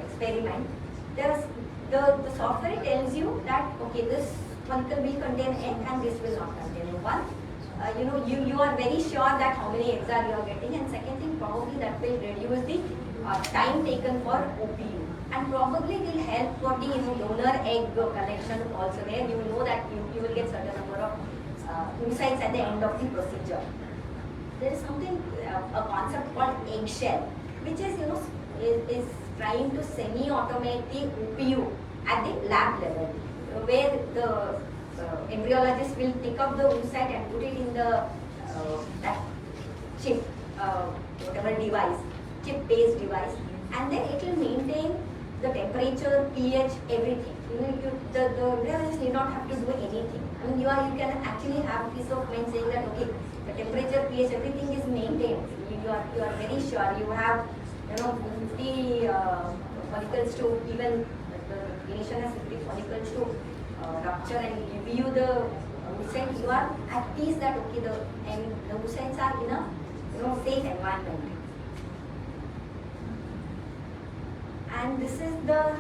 experiment. The software tells you that okay, this follicle will contain egg and this will not contain one. You are very sure that how many eggs are you are getting, and second thing, probably that will reduce the time taken for OPU, and probably will help for the donor egg collection also, where you know that you will get certain number of oocytes at the end of the procedure. There is something a concept called eggshell, which is trying to semi-automate the OPU at the lab level, where the embryologist will pick up the oocyte and put it in the that chip, whatever device, chip-based device, and then it will maintain the temperature, pH, everything. The embryologist need not have to do anything. You can actually have peace of mind saying that okay, the temperature, pH, everything is maintained. You are very sure. You have 50 follicles to even the clinician has 50 follicles to rupture and give you the oocyte. You are at peace that okay, the oocytes are in a safe environment. And this is the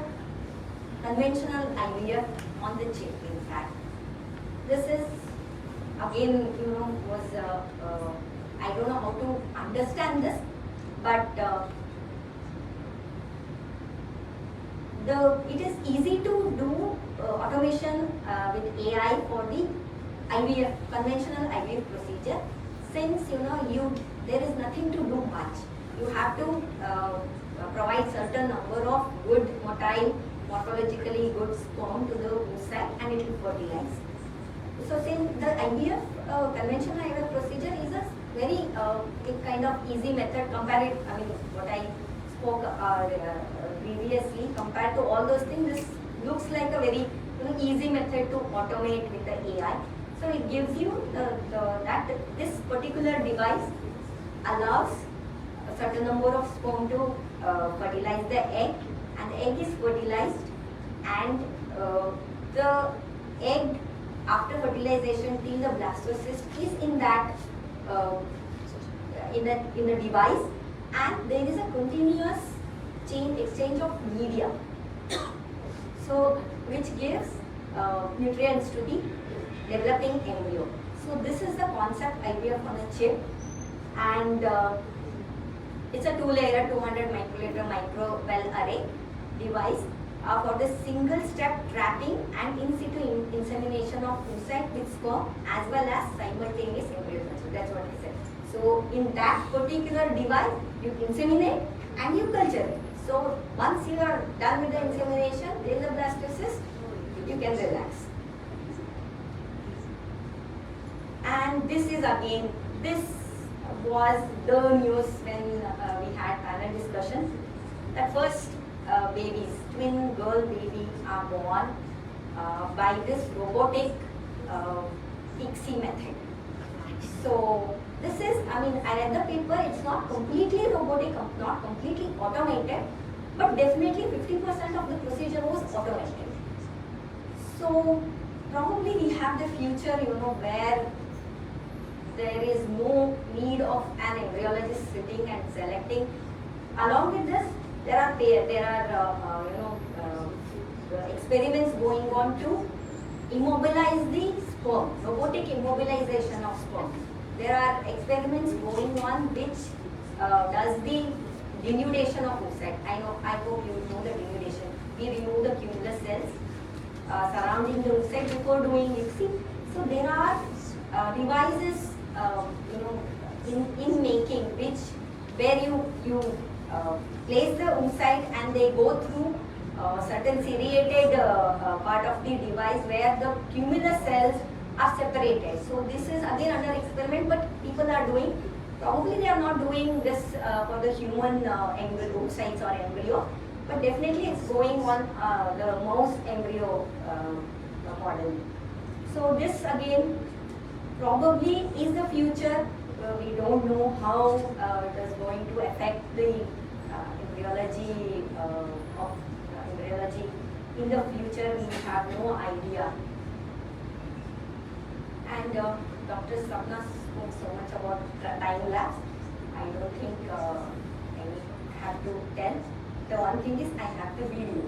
conventional IVF on the chip. In fact, this is again was I don't know how to understand this, but it is easy to do automation with AI for the IVF, conventional IVF procedure, since there is nothing to do much. You have to provide certain number of good motile, morphologically good sperm to the oocyte and it will fertilize. So since the IVF, conventional IVF procedure is a very kind of easy method compared, what I spoke previously, compared to all those things, this looks like a very easy method to automate with the AI. So it gives you that this particular device allows a certain number of sperm to fertilize the egg, and the egg is fertilized, and the egg after fertilization till the blastocyst is in that in the device, and there is a continuous exchange of media, so which gives nutrients to the developing embryo. So this is the concept IVF on a chip, and it's a 2-layer 200 microliter micro-well array device for the single step trapping and in situ insemination of oocyte with sperm as well as simultaneous embryo transfer. That's what I said. So in that particular device, you inseminate and you culture it. So once you are done with the insemination, till the blastocyst, you can relax. And this is again, this was the news when we had panel discussion. That first babies, twin girl baby are born by this robotic ICSI method. So This is, I mean, I read the paper, it's not completely robotic, not completely automated, but definitely 50% of the procedure was automated. So probably we have the future, where there is no need of an embryologist sitting and selecting. Along with this, there are experiments going on to immobilize the sperm, robotic immobilization of sperm. There are experiments going on which does the denudation of oocyte. I hope you know the denudation. We remove the cumulus cells surrounding the oocyte before doing ICSI. So there are devices, in making where you place the oocyte and they go through certain seriated part of the device where the cumulus cells are separated. So this is again under experiment, but people are doing. Probably they are not doing this for the human oocytes or embryo, but definitely it's going on the mouse embryo model. So this again probably is the future. We don't know how it is going to affect the embryology embryology in the future. We have no idea. And Dr. Sapna spoke so much about time lapse. I don't think I have to tell. The one thing is I have the video.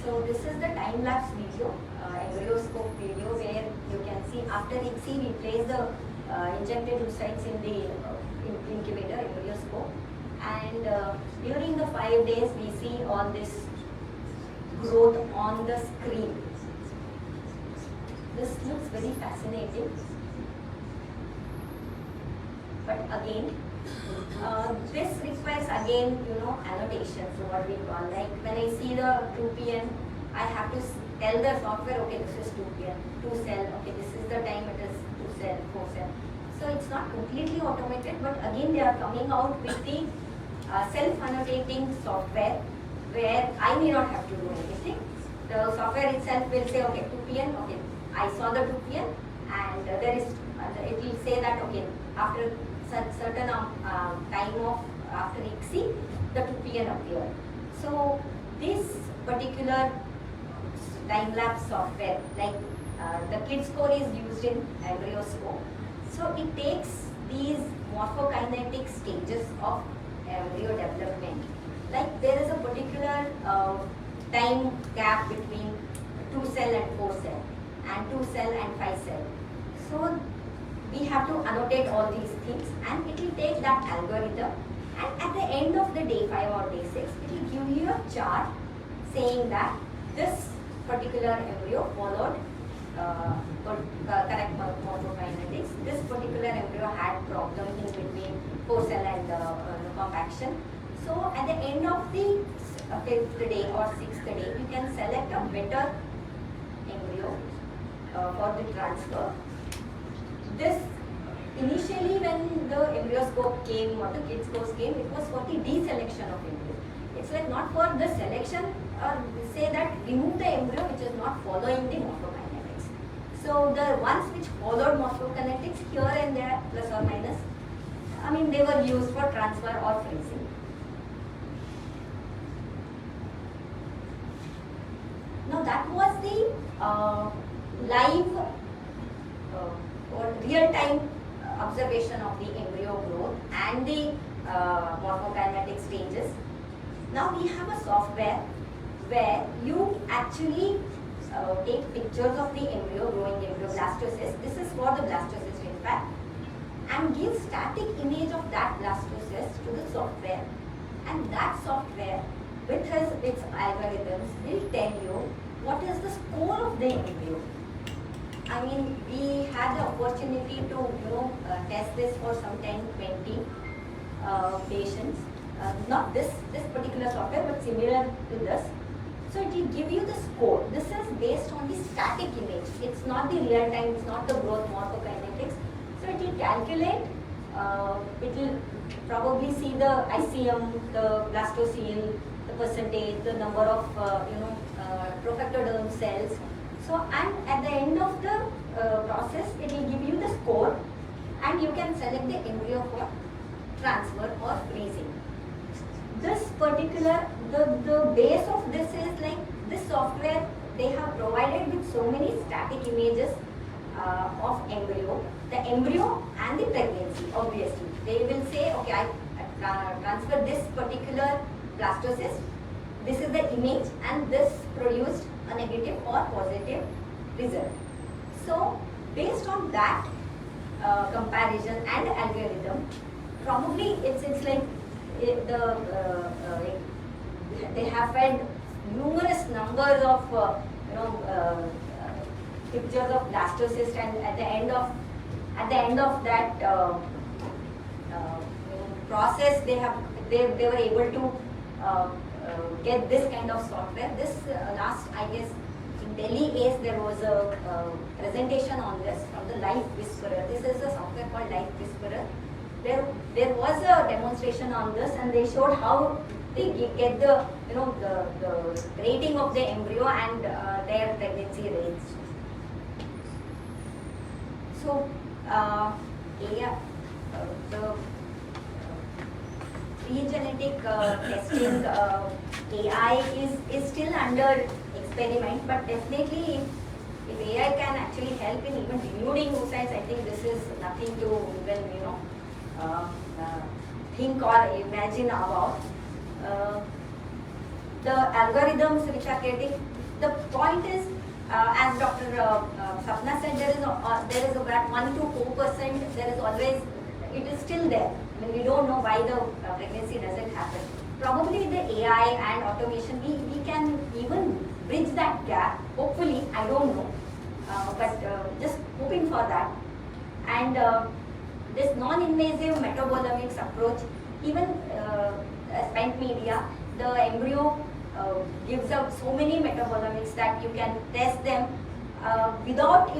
So this is the time lapse video, embryoscope video, where you can see after ICSI we place the injected oocytes in the incubator embryoscope, and during the 5 days we see all this growth on the screen. This looks very fascinating, but again this requires again annotation. So what we call, like when I see the 2 p.m. I have to tell the software, okay, this is 2 p.m. 2 cell, okay, this is the time, it is 2 cell, 4 cell. So it's not completely automated, but again they are coming out with the self-annotating software where I may not have to do anything. The software itself will say, okay, 2 p.m. okay, I saw the 2 p.m. and there is, it will say that, okay, after certain time of after ICSI, the 2 p.m. appeared. So this particular time-lapse software, like the KID score is used in embryoscope. So it takes these morphokinetic stages of embryo development. Like there is a particular time gap between 2 cell and 4 cell, and 2 cell and 5 cell. So we have to annotate all these things, and it will take that algorithm, and at the end of the day 5 or day 6, it will give you a chart saying that this particular embryo followed correct morphokinetics. This particular embryo had problem in between 4 cell and compaction. So at the end of the 5th day or 6th day, you can select a better embryo for the transfer. This initially when the embryoscope came or the KID scores came, it was for the deselection of embryo. It's like not for the selection, or say that remove the embryo which is not following the morphokinetics. So the ones which followed morphokinetics here and there plus or minus, I mean they were used for transfer or freezing. Now that was the live or real-time observation of the embryo growth and the morphokinetic stages. Now we have a software where you actually take pictures of the embryo, growing embryo, blastocyst. This is for the blastocyst in fact, and give static image of that blastocyst to the software, and that software with its algorithms will tell you what is the score of the embryo. I mean, we had the opportunity to test this for some 10-20 patients. Not this particular software, but similar to this. So it will give you the score. This is based on the static image. It's not the real time. It's not the growth morphokinetics. So it will calculate. It will probably see the ICM, the blastocele, the percentage, the number of profectoderm cells. So, and at the end of the process, it will give you the score, and you can select the embryo for transfer or freezing. This particular, the base of this is like this software, they have provided with so many static images of embryo, the embryo and the pregnancy, obviously. They will say, okay, I transfer this particular blastocyst, this is the image, and this produced a negative or positive result. So, based on that comparison and algorithm, probably it's like they have fed numerous numbers of pictures of blastocyst, and at the end of that process, they were able to get this kind of software. This last, I guess, in Delhi ACE, there was a presentation on this from the Life Whisperer. This is a software called Life Whisperer. There was a demonstration on this, and they showed how they get the the rating of the embryo and their pregnancy rates. So, the pre-genetic testing AI is still under experiment, but definitely if AI can actually help in even denuding oocytes, I think this is nothing to even think or imagine about. The algorithms which are getting, the point is, as Dr. Sapna said, there is about 1 to 4%, there is always, it is still there. I mean, we don't know why the pregnancy doesn't happen. Probably the AI and automation, we can even bridge that gap, hopefully, I don't know, but just hoping for that. And this non-invasive metabolomics approach, even spent media, the embryo gives out so many metabolomics that you can test them without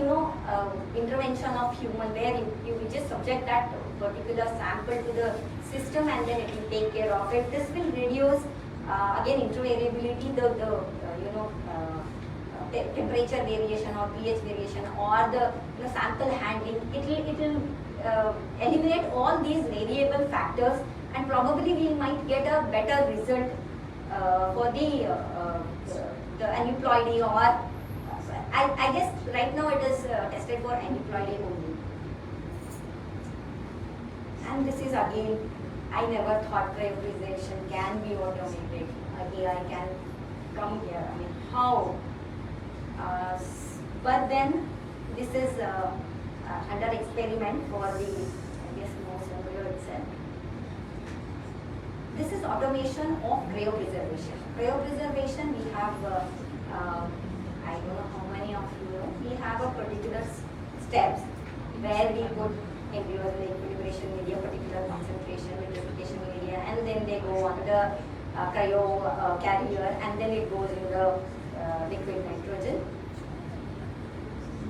intervention of human, where you just subject that particular sample to the system and then it will take care of it. This will reduce again intervariability, the temperature variation or pH variation or the sample handling. It will eliminate all these variable factors, and probably we might get a better result for the aneuploidy, or I guess right now it is tested for aneuploidy only. And this is again, I never thought cryopreservation can be automated. AI can come here. I mean, how? But then this is under experiment for the, I guess, mouse embryo itself. This is automation of cryopreservation. Cryopreservation, we have, I don't know how many of you know, we have a particular steps where we put embryos in the equilibration media, particular concentration, vitrification media, and then they go on the cryo carrier, and then it goes in the liquid nitrogen.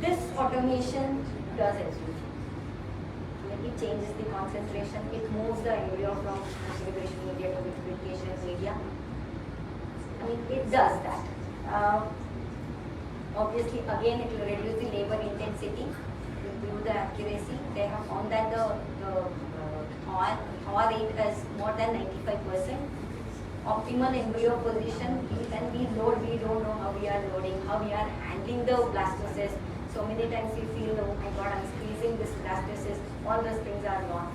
This automation does everything. It changes the concentration, it moves the embryo from equilibration media to vitrification media. I mean, it does that. Obviously, again, it will reduce the labor intensity, improve the accuracy. They have found that the thaw rate is more than 95%. Optimal embryo position, when we load, we don't know how we are loading, how we are handling the blastocyst. So many times we feel, oh my God, I'm squeezing this blastocyst. All those things are gone.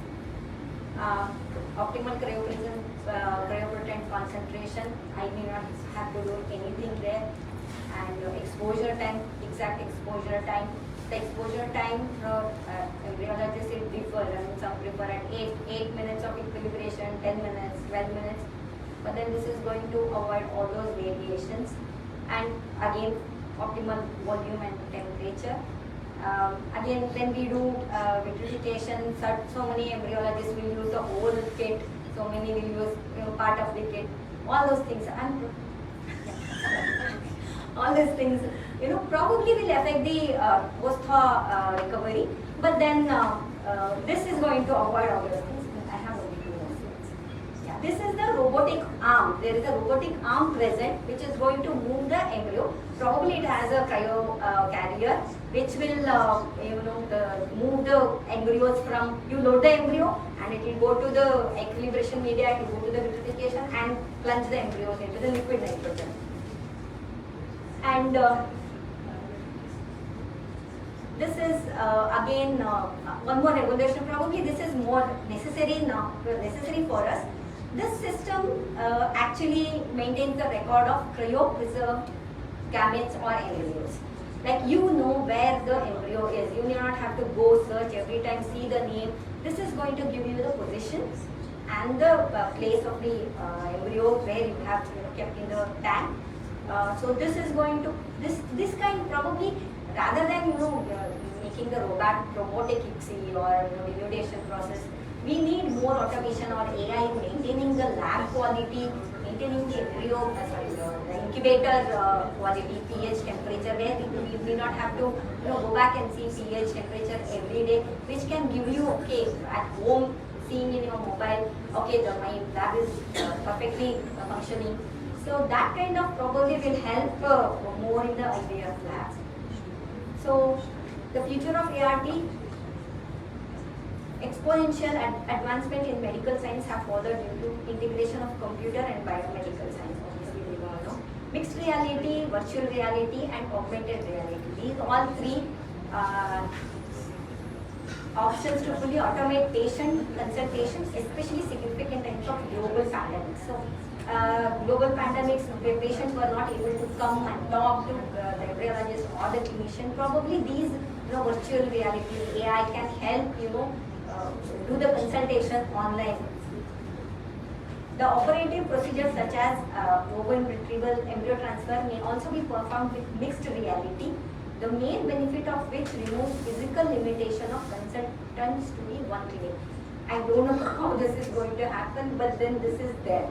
Optimal cryoprotect concentration, I may not have to do anything there. And exposure time, exact exposure time. The exposure time for embryologists, it differs. I mean, some prefer at 8 minutes of equilibration, 10 minutes, 12 minutes. But then this is going to avoid all those variations. And again, optimal volume and temperature. Again, when we do vitrification, so many embryologists will use the whole kit, so many will use part of the kit. All those things, and all these things, probably will affect the post-thaw recovery. But then this is going to avoid all those things. I have only 2 more slides. Yeah, this is the robotic arm. arm. There is a robotic arm present which is going to move the embryo. Probably it has a cryo carrier which will move the embryos from, you load the embryo and it will go to the equilibration media, it will go to the vitrification and plunge the embryos into the liquid nitrogen. And this is again one more regulation. Probably this is more necessary now, necessary for us. This system actually maintains the record of cryopreserved gametes or embryos. Like you know where the embryo is. You may not have to go search every time, see the name. This is going to give you the position and the place of the embryo where you have kept in the tank. So this is going to, this kind probably, rather than making the robotic ICSI or denudation process, we need more automation or AI maintaining the lab quality, maintaining the embryo, the incubator quality, pH temperature, where we do not have to go back and see pH temperature every day, which can give you, okay, at home, seeing in your mobile, okay, my lab is perfectly functioning. So that kind of probably will help more in the IVF labs. So the future of ART, exponential advancement in medical science have followed due to integration of computer and biomedical science. Obviously, we all know. Mixed reality, virtual reality, and augmented reality. These all three options to fully automate patient consultations, especially significant times of global pandemics. So, global pandemics where patients were not able to come and talk to the embryologist or the clinician. Probably these virtual reality AI can help do the consultation online. The operative procedures such as ovum retrieval, embryo transfer may also be performed with mixed reality, the main benefit of which removes physical limitation of consultants to be one clinic. I don't know how this is going to happen, but then this is there.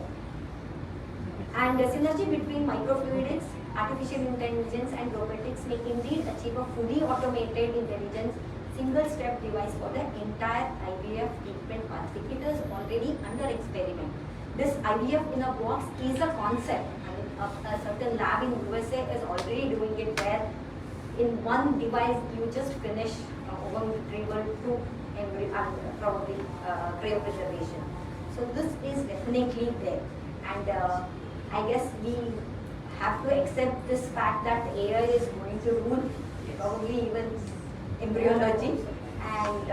And the synergy between microfluidics, artificial intelligence and robotics may indeed achieve a fully automated intelligence single-step device for the entire IVF treatment pathway. It is already under experiment. This IVF in a box is a concept. I mean, a certain lab in USA is already doing it where in one device you just finish ovum retrieval to embryo, probably cryopreservation. So this is definitely there. And I guess we have to accept this fact that AI is going to rule probably even embryology, and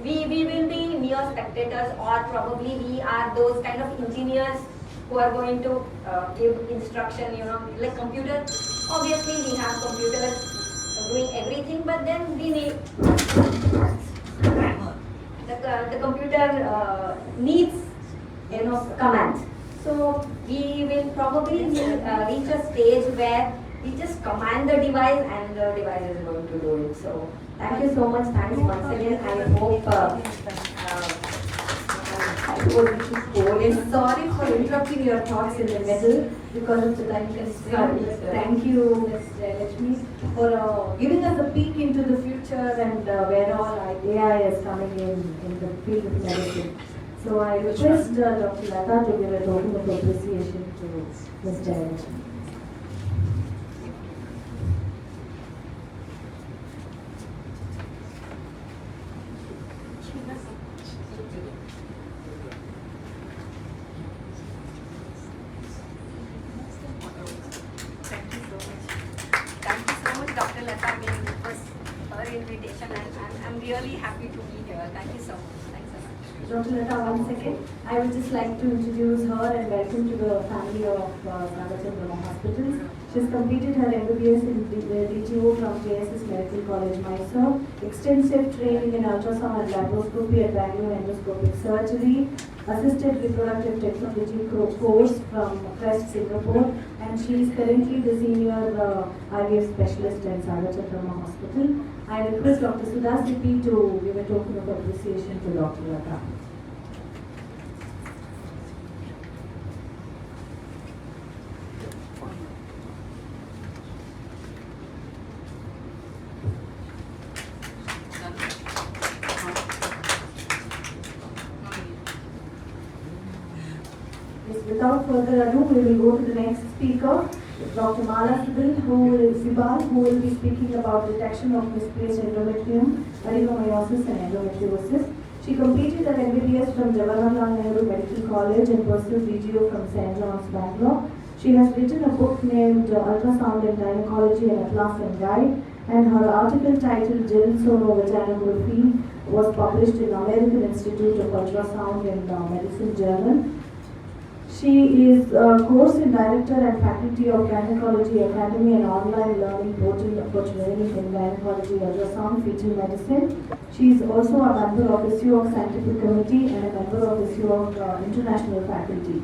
we will be mere spectators, or probably we are those kind of engineers who are going to give instruction, like computer. Obviously we have computers doing everything, but then we need the computer needs commands. So we will probably reach a stage where we just command the device and the device is going to do it. So thank you so much. Thanks once again. I hope sorry for interrupting your thoughts in the middle because of the time constraint. Thank you, Ms. Jayalakshmi, for giving us a peek into the future and where all AI is coming in the field of medicine. So I request Dr. Lata to give a token of appreciation to Ms. Jayalakshmi. Dr. Lata, it was her invitation, and I'm really happy to be here. Thank you so much. Thanks so much. Dr. Lata, 1 second. I would just like to introduce her and welcome to the family of Sagar Chandramma Hospital. She's completed her MBBS in DTO from JSS Medical College, Mysore. Extensive training in ultrasound and laparoscopy at Bengaluru endoscopic surgery. Assisted reproductive technology course from Crest, Singapore. And she is currently the senior IVF specialist at Sagar Chandramma Hospital. I request Dr. Sudha Sippy to give a token of appreciation to Dr. Lata. Yes, without further ado, we will go to the next speaker, Dr. Mala Sibal, who will be speaking about detection of misplaced endometrium, adenomyosis and endometriosis. She completed her MBBS from Jawaharlal Nehru Medical College and pursued DGO from St. John's, Bangalore. She has written a book named Ultrasound and Gynecology, an Atlas and Guide, and her article titled Genisonovaginography was published in American Institute of Ultrasound and Medicine Journal. She is a course and director and faculty of Gynecology Academy and online learning portal for training in gynecology, ultrasound, fetal medicine. She is also a member of ISUOC Scientific Committee and a member of ISUOC International Faculty.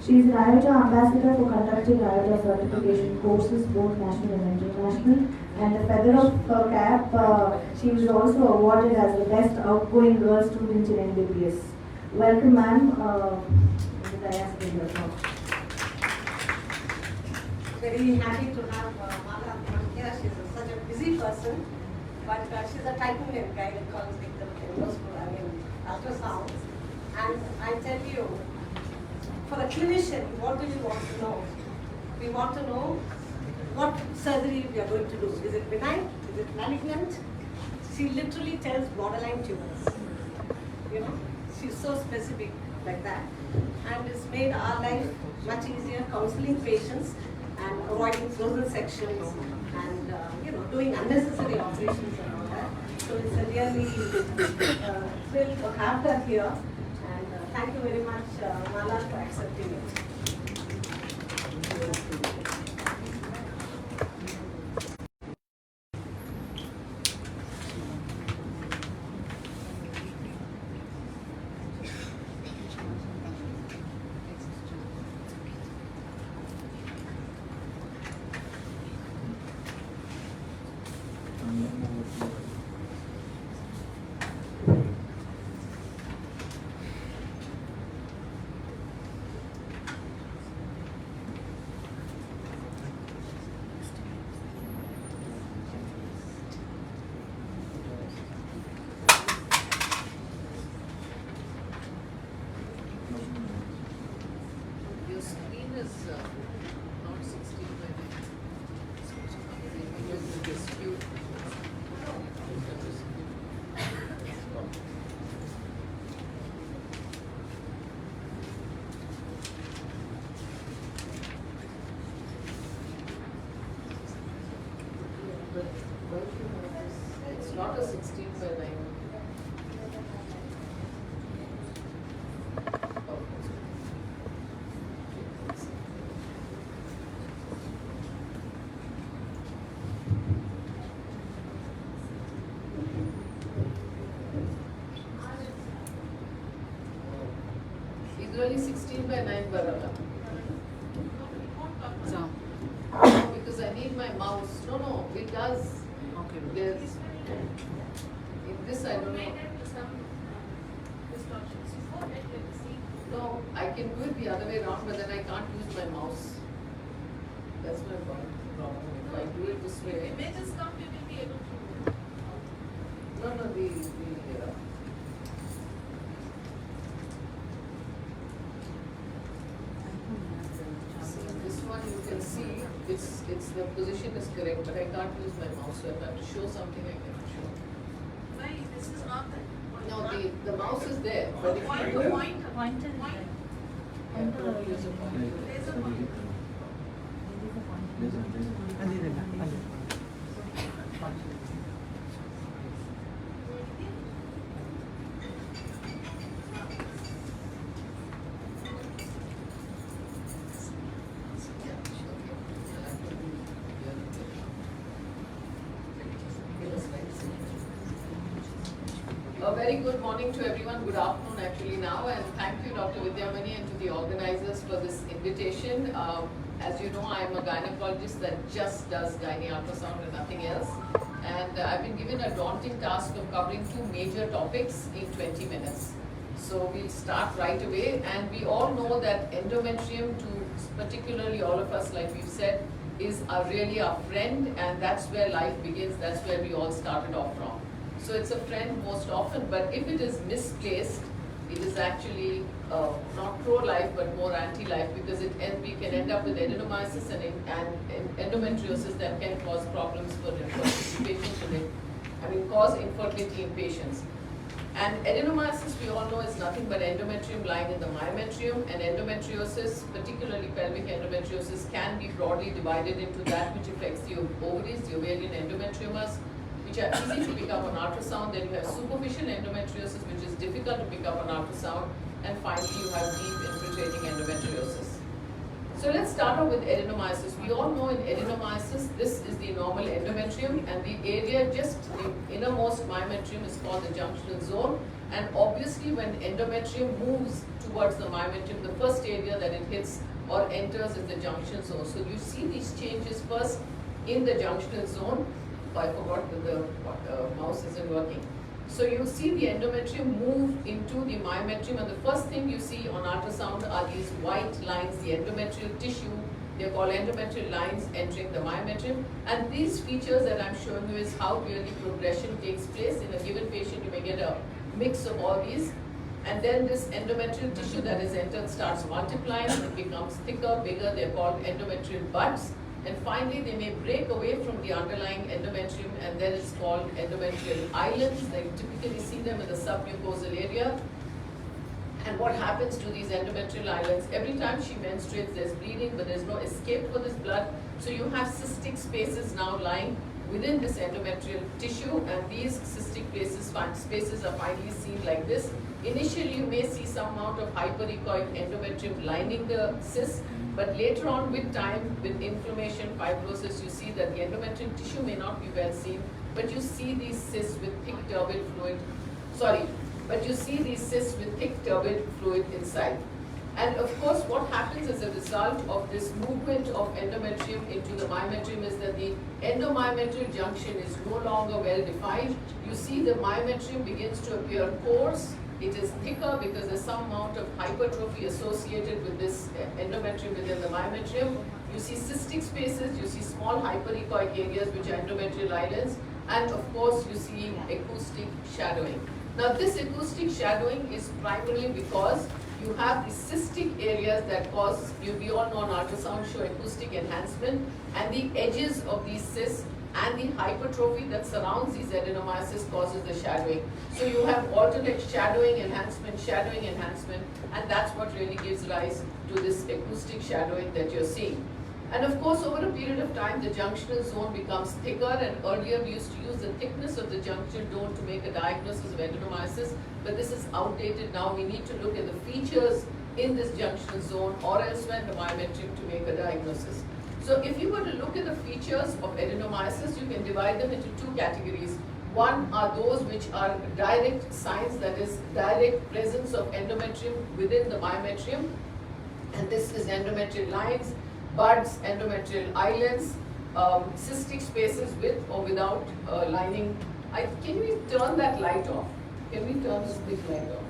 She is an IOTA ambassador for conducting IOTA certification courses, both national and international. And the feather of her cap, she was also awarded as the best outgoing girl student in MBBS. Welcome, ma'am. Very happy to have Mala here. She's such a busy person, but she's a tycoon gynecology, ultrasound. And I tell you, for a clinician, what do you want to know? We want to know what surgery we are going to do. Is it benign? Is it malignant? She literally tells borderline tumors. You know, she's so specific like that. And it's made our life much easier, counseling patients and avoiding frozen sections and doing unnecessary operations and all that. So it's a really thrill to have her here. And thank you very much, Mala, for accepting it. Your screen is not 16 by 9. It is skewed. But why do you have this? It's not a 16 by 9. It's only 16 by 9 barata. No. Because I need my mouse. No, it does. Okay. There's in this I don't know. No, I can do it the other way around, but then I can't use my mouse. That's my problem. If I do it this way. Images come, you will be able to. No, this one you can see it's the position is correct, but I can't use my mouse, so if I have to show something I cannot show. Why? This is not the. No, the mouse is there, but if you do Pointer. I don't use a pointer. There's a pointer. A very good morning to everyone, good afternoon actually now, and thank you Dr. Vidyamani and to the organizers for this invitation. As you know, I am a gynecologist that just does gynae ultrasound and nothing else. And I've been given a daunting task of covering two major topics in 20 minutes. So we'll start right away, and we all know that endometrium, to particularly all of us like we've said, is really our friend, and that's where life begins, that's where we all started off from. So it's a friend most often, but if it is misplaced, it is actually not pro-life but more anti-life, because we can end up with adenomyosis and endometriosis that can cause problems for infertility patients, cause infertility in patients. And adenomyosis, we all know, is nothing but endometrium lying in the myometrium, and endometriosis, particularly pelvic endometriosis, can be broadly divided into that which affects the ovaries, the ovarian endometriomas, which are easy to pick up on ultrasound. Then you have superficial endometriosis, which is difficult to pick up on ultrasound, and finally you have deep infiltrating endometriosis. So let's start off with adenomyosis. We all know in adenomyosis, this is the normal endometrium, and the area just the innermost myometrium is called the junctional zone. And obviously when endometrium moves towards the myometrium, the first area that it hits or enters is the junction zone. So you see these changes first in the junctional zone. I forgot that the mouse isn't working. So you see the endometrium move into the myometrium, and the first thing you see on ultrasound are these white lines, the endometrial tissue. They're called endometrial lines entering the myometrium. And these features that I'm showing you is how really progression takes place. In a given patient, you may get a mix of all these. And then this endometrial tissue that is entered starts multiplying, it becomes thicker, bigger. They're called endometrial buds. And finally, they may break away from the underlying endometrium, and then it's called endometrial islands. They typically see them in the submucosal area. And what happens to these endometrial islands? Every time she menstruates, there's bleeding, but there's no escape for this blood. So you have cystic spaces now lying within this endometrial tissue, and these cystic spaces are finally seen like this. Initially, you may see some amount of hyperechoic endometrium lining the cyst, but later on with time, with inflammation, fibrosis, you see that the endometrial tissue may not be well seen, but you see these cysts with thick turbid fluid, inside. And of course, what happens as a result of this movement of endometrium into the myometrium is that the endomyometrial junction is no longer well defined. You see the myometrium begins to appear coarse. It is thicker because there's some amount of hypertrophy associated with this endometrium within the myometrium. You see cystic spaces, you see small hyperechoic areas which are endometrial islands, and of course you see acoustic shadowing. Now this acoustic shadowing is primarily because you have the cystic areas that cause, we all know on ultrasound show acoustic enhancement, and the edges of these cysts and the hypertrophy that surrounds these adenomyosis causes the shadowing. So you have alternate shadowing, enhancement, and that's what really gives rise to this acoustic shadowing that you're seeing. And of course, over a period of time, the junctional zone becomes thicker, and earlier we used to use the thickness of the junctional zone to make a diagnosis of adenomyosis, but this is outdated now. We need to look at the features in this junctional zone or elsewhere in the myometrium to make a diagnosis. So if you were to look at the features of adenomyosis, you can divide them into two categories. One are those which are direct signs, that is direct presence of endometrium within the myometrium, and this is endometrial lines, buds, endometrial islands, cystic spaces with or without lining. Can we turn that light off? Can we turn this big light off?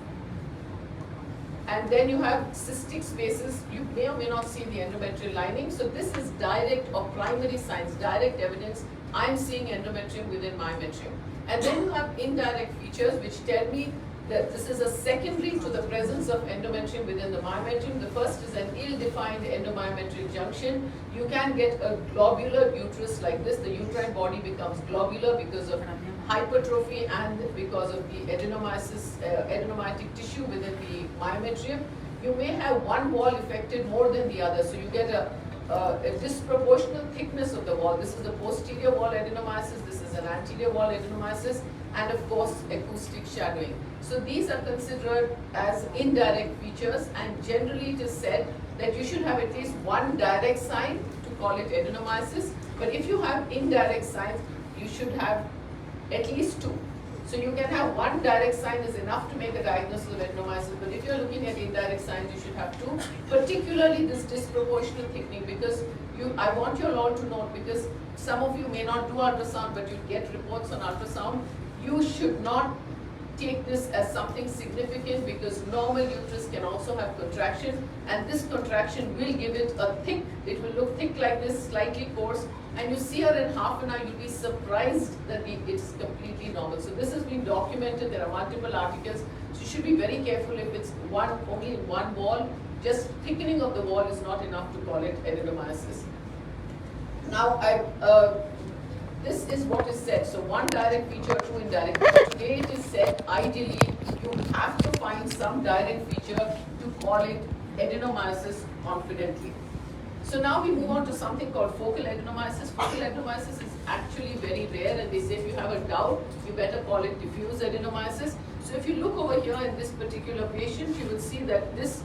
And then you have cystic spaces. You may or may not see the endometrial lining. So this is direct or primary signs, direct evidence. I'm seeing endometrium within myometrium. And then you have indirect features which tell me that this is a secondary to the presence of endometrium within the myometrium. The first is an ill-defined endomyometrial junction. You can get a globular uterus like this. The uterine body becomes globular because of hypertrophy and because of the adenomyotic tissue within the myometrium. You may have one wall affected more than the other, so you get a disproportional thickness of the wall. This is the posterior wall adenomyosis, this is an anterior wall adenomyosis, and of course acoustic shadowing. So these are considered as indirect features, and generally it is said that you should have at least one direct sign to call it adenomyosis, but if you have indirect signs, you should have at least two. So you can have one direct sign is enough to make a diagnosis of adenomyosis, but if you're looking at indirect signs, you should have two, particularly this disproportional thickening, because I want you all to note, because some of you may not do ultrasound, but you get reports on ultrasound, you should not take this as something significant because normal uterus can also have contraction, and this contraction will give it a thick, it will look thick like this, slightly coarse, and you see her in half an hour, you'll be surprised that it's completely normal. So this has been documented, there are multiple articles, so you should be very careful if it's only in one wall. Just thickening of the wall is not enough to call it adenomyosis. Now, this is what is said. So one direct feature, two indirect feature. Today it is said, ideally, you have to find some direct feature to call it adenomyosis confidently. So now we move on to something called focal adenomyosis. Focal adenomyosis is actually very rare, and they say if you have a doubt, you better call it diffuse adenomyosis. So if you look over here in this particular patient, you will see that this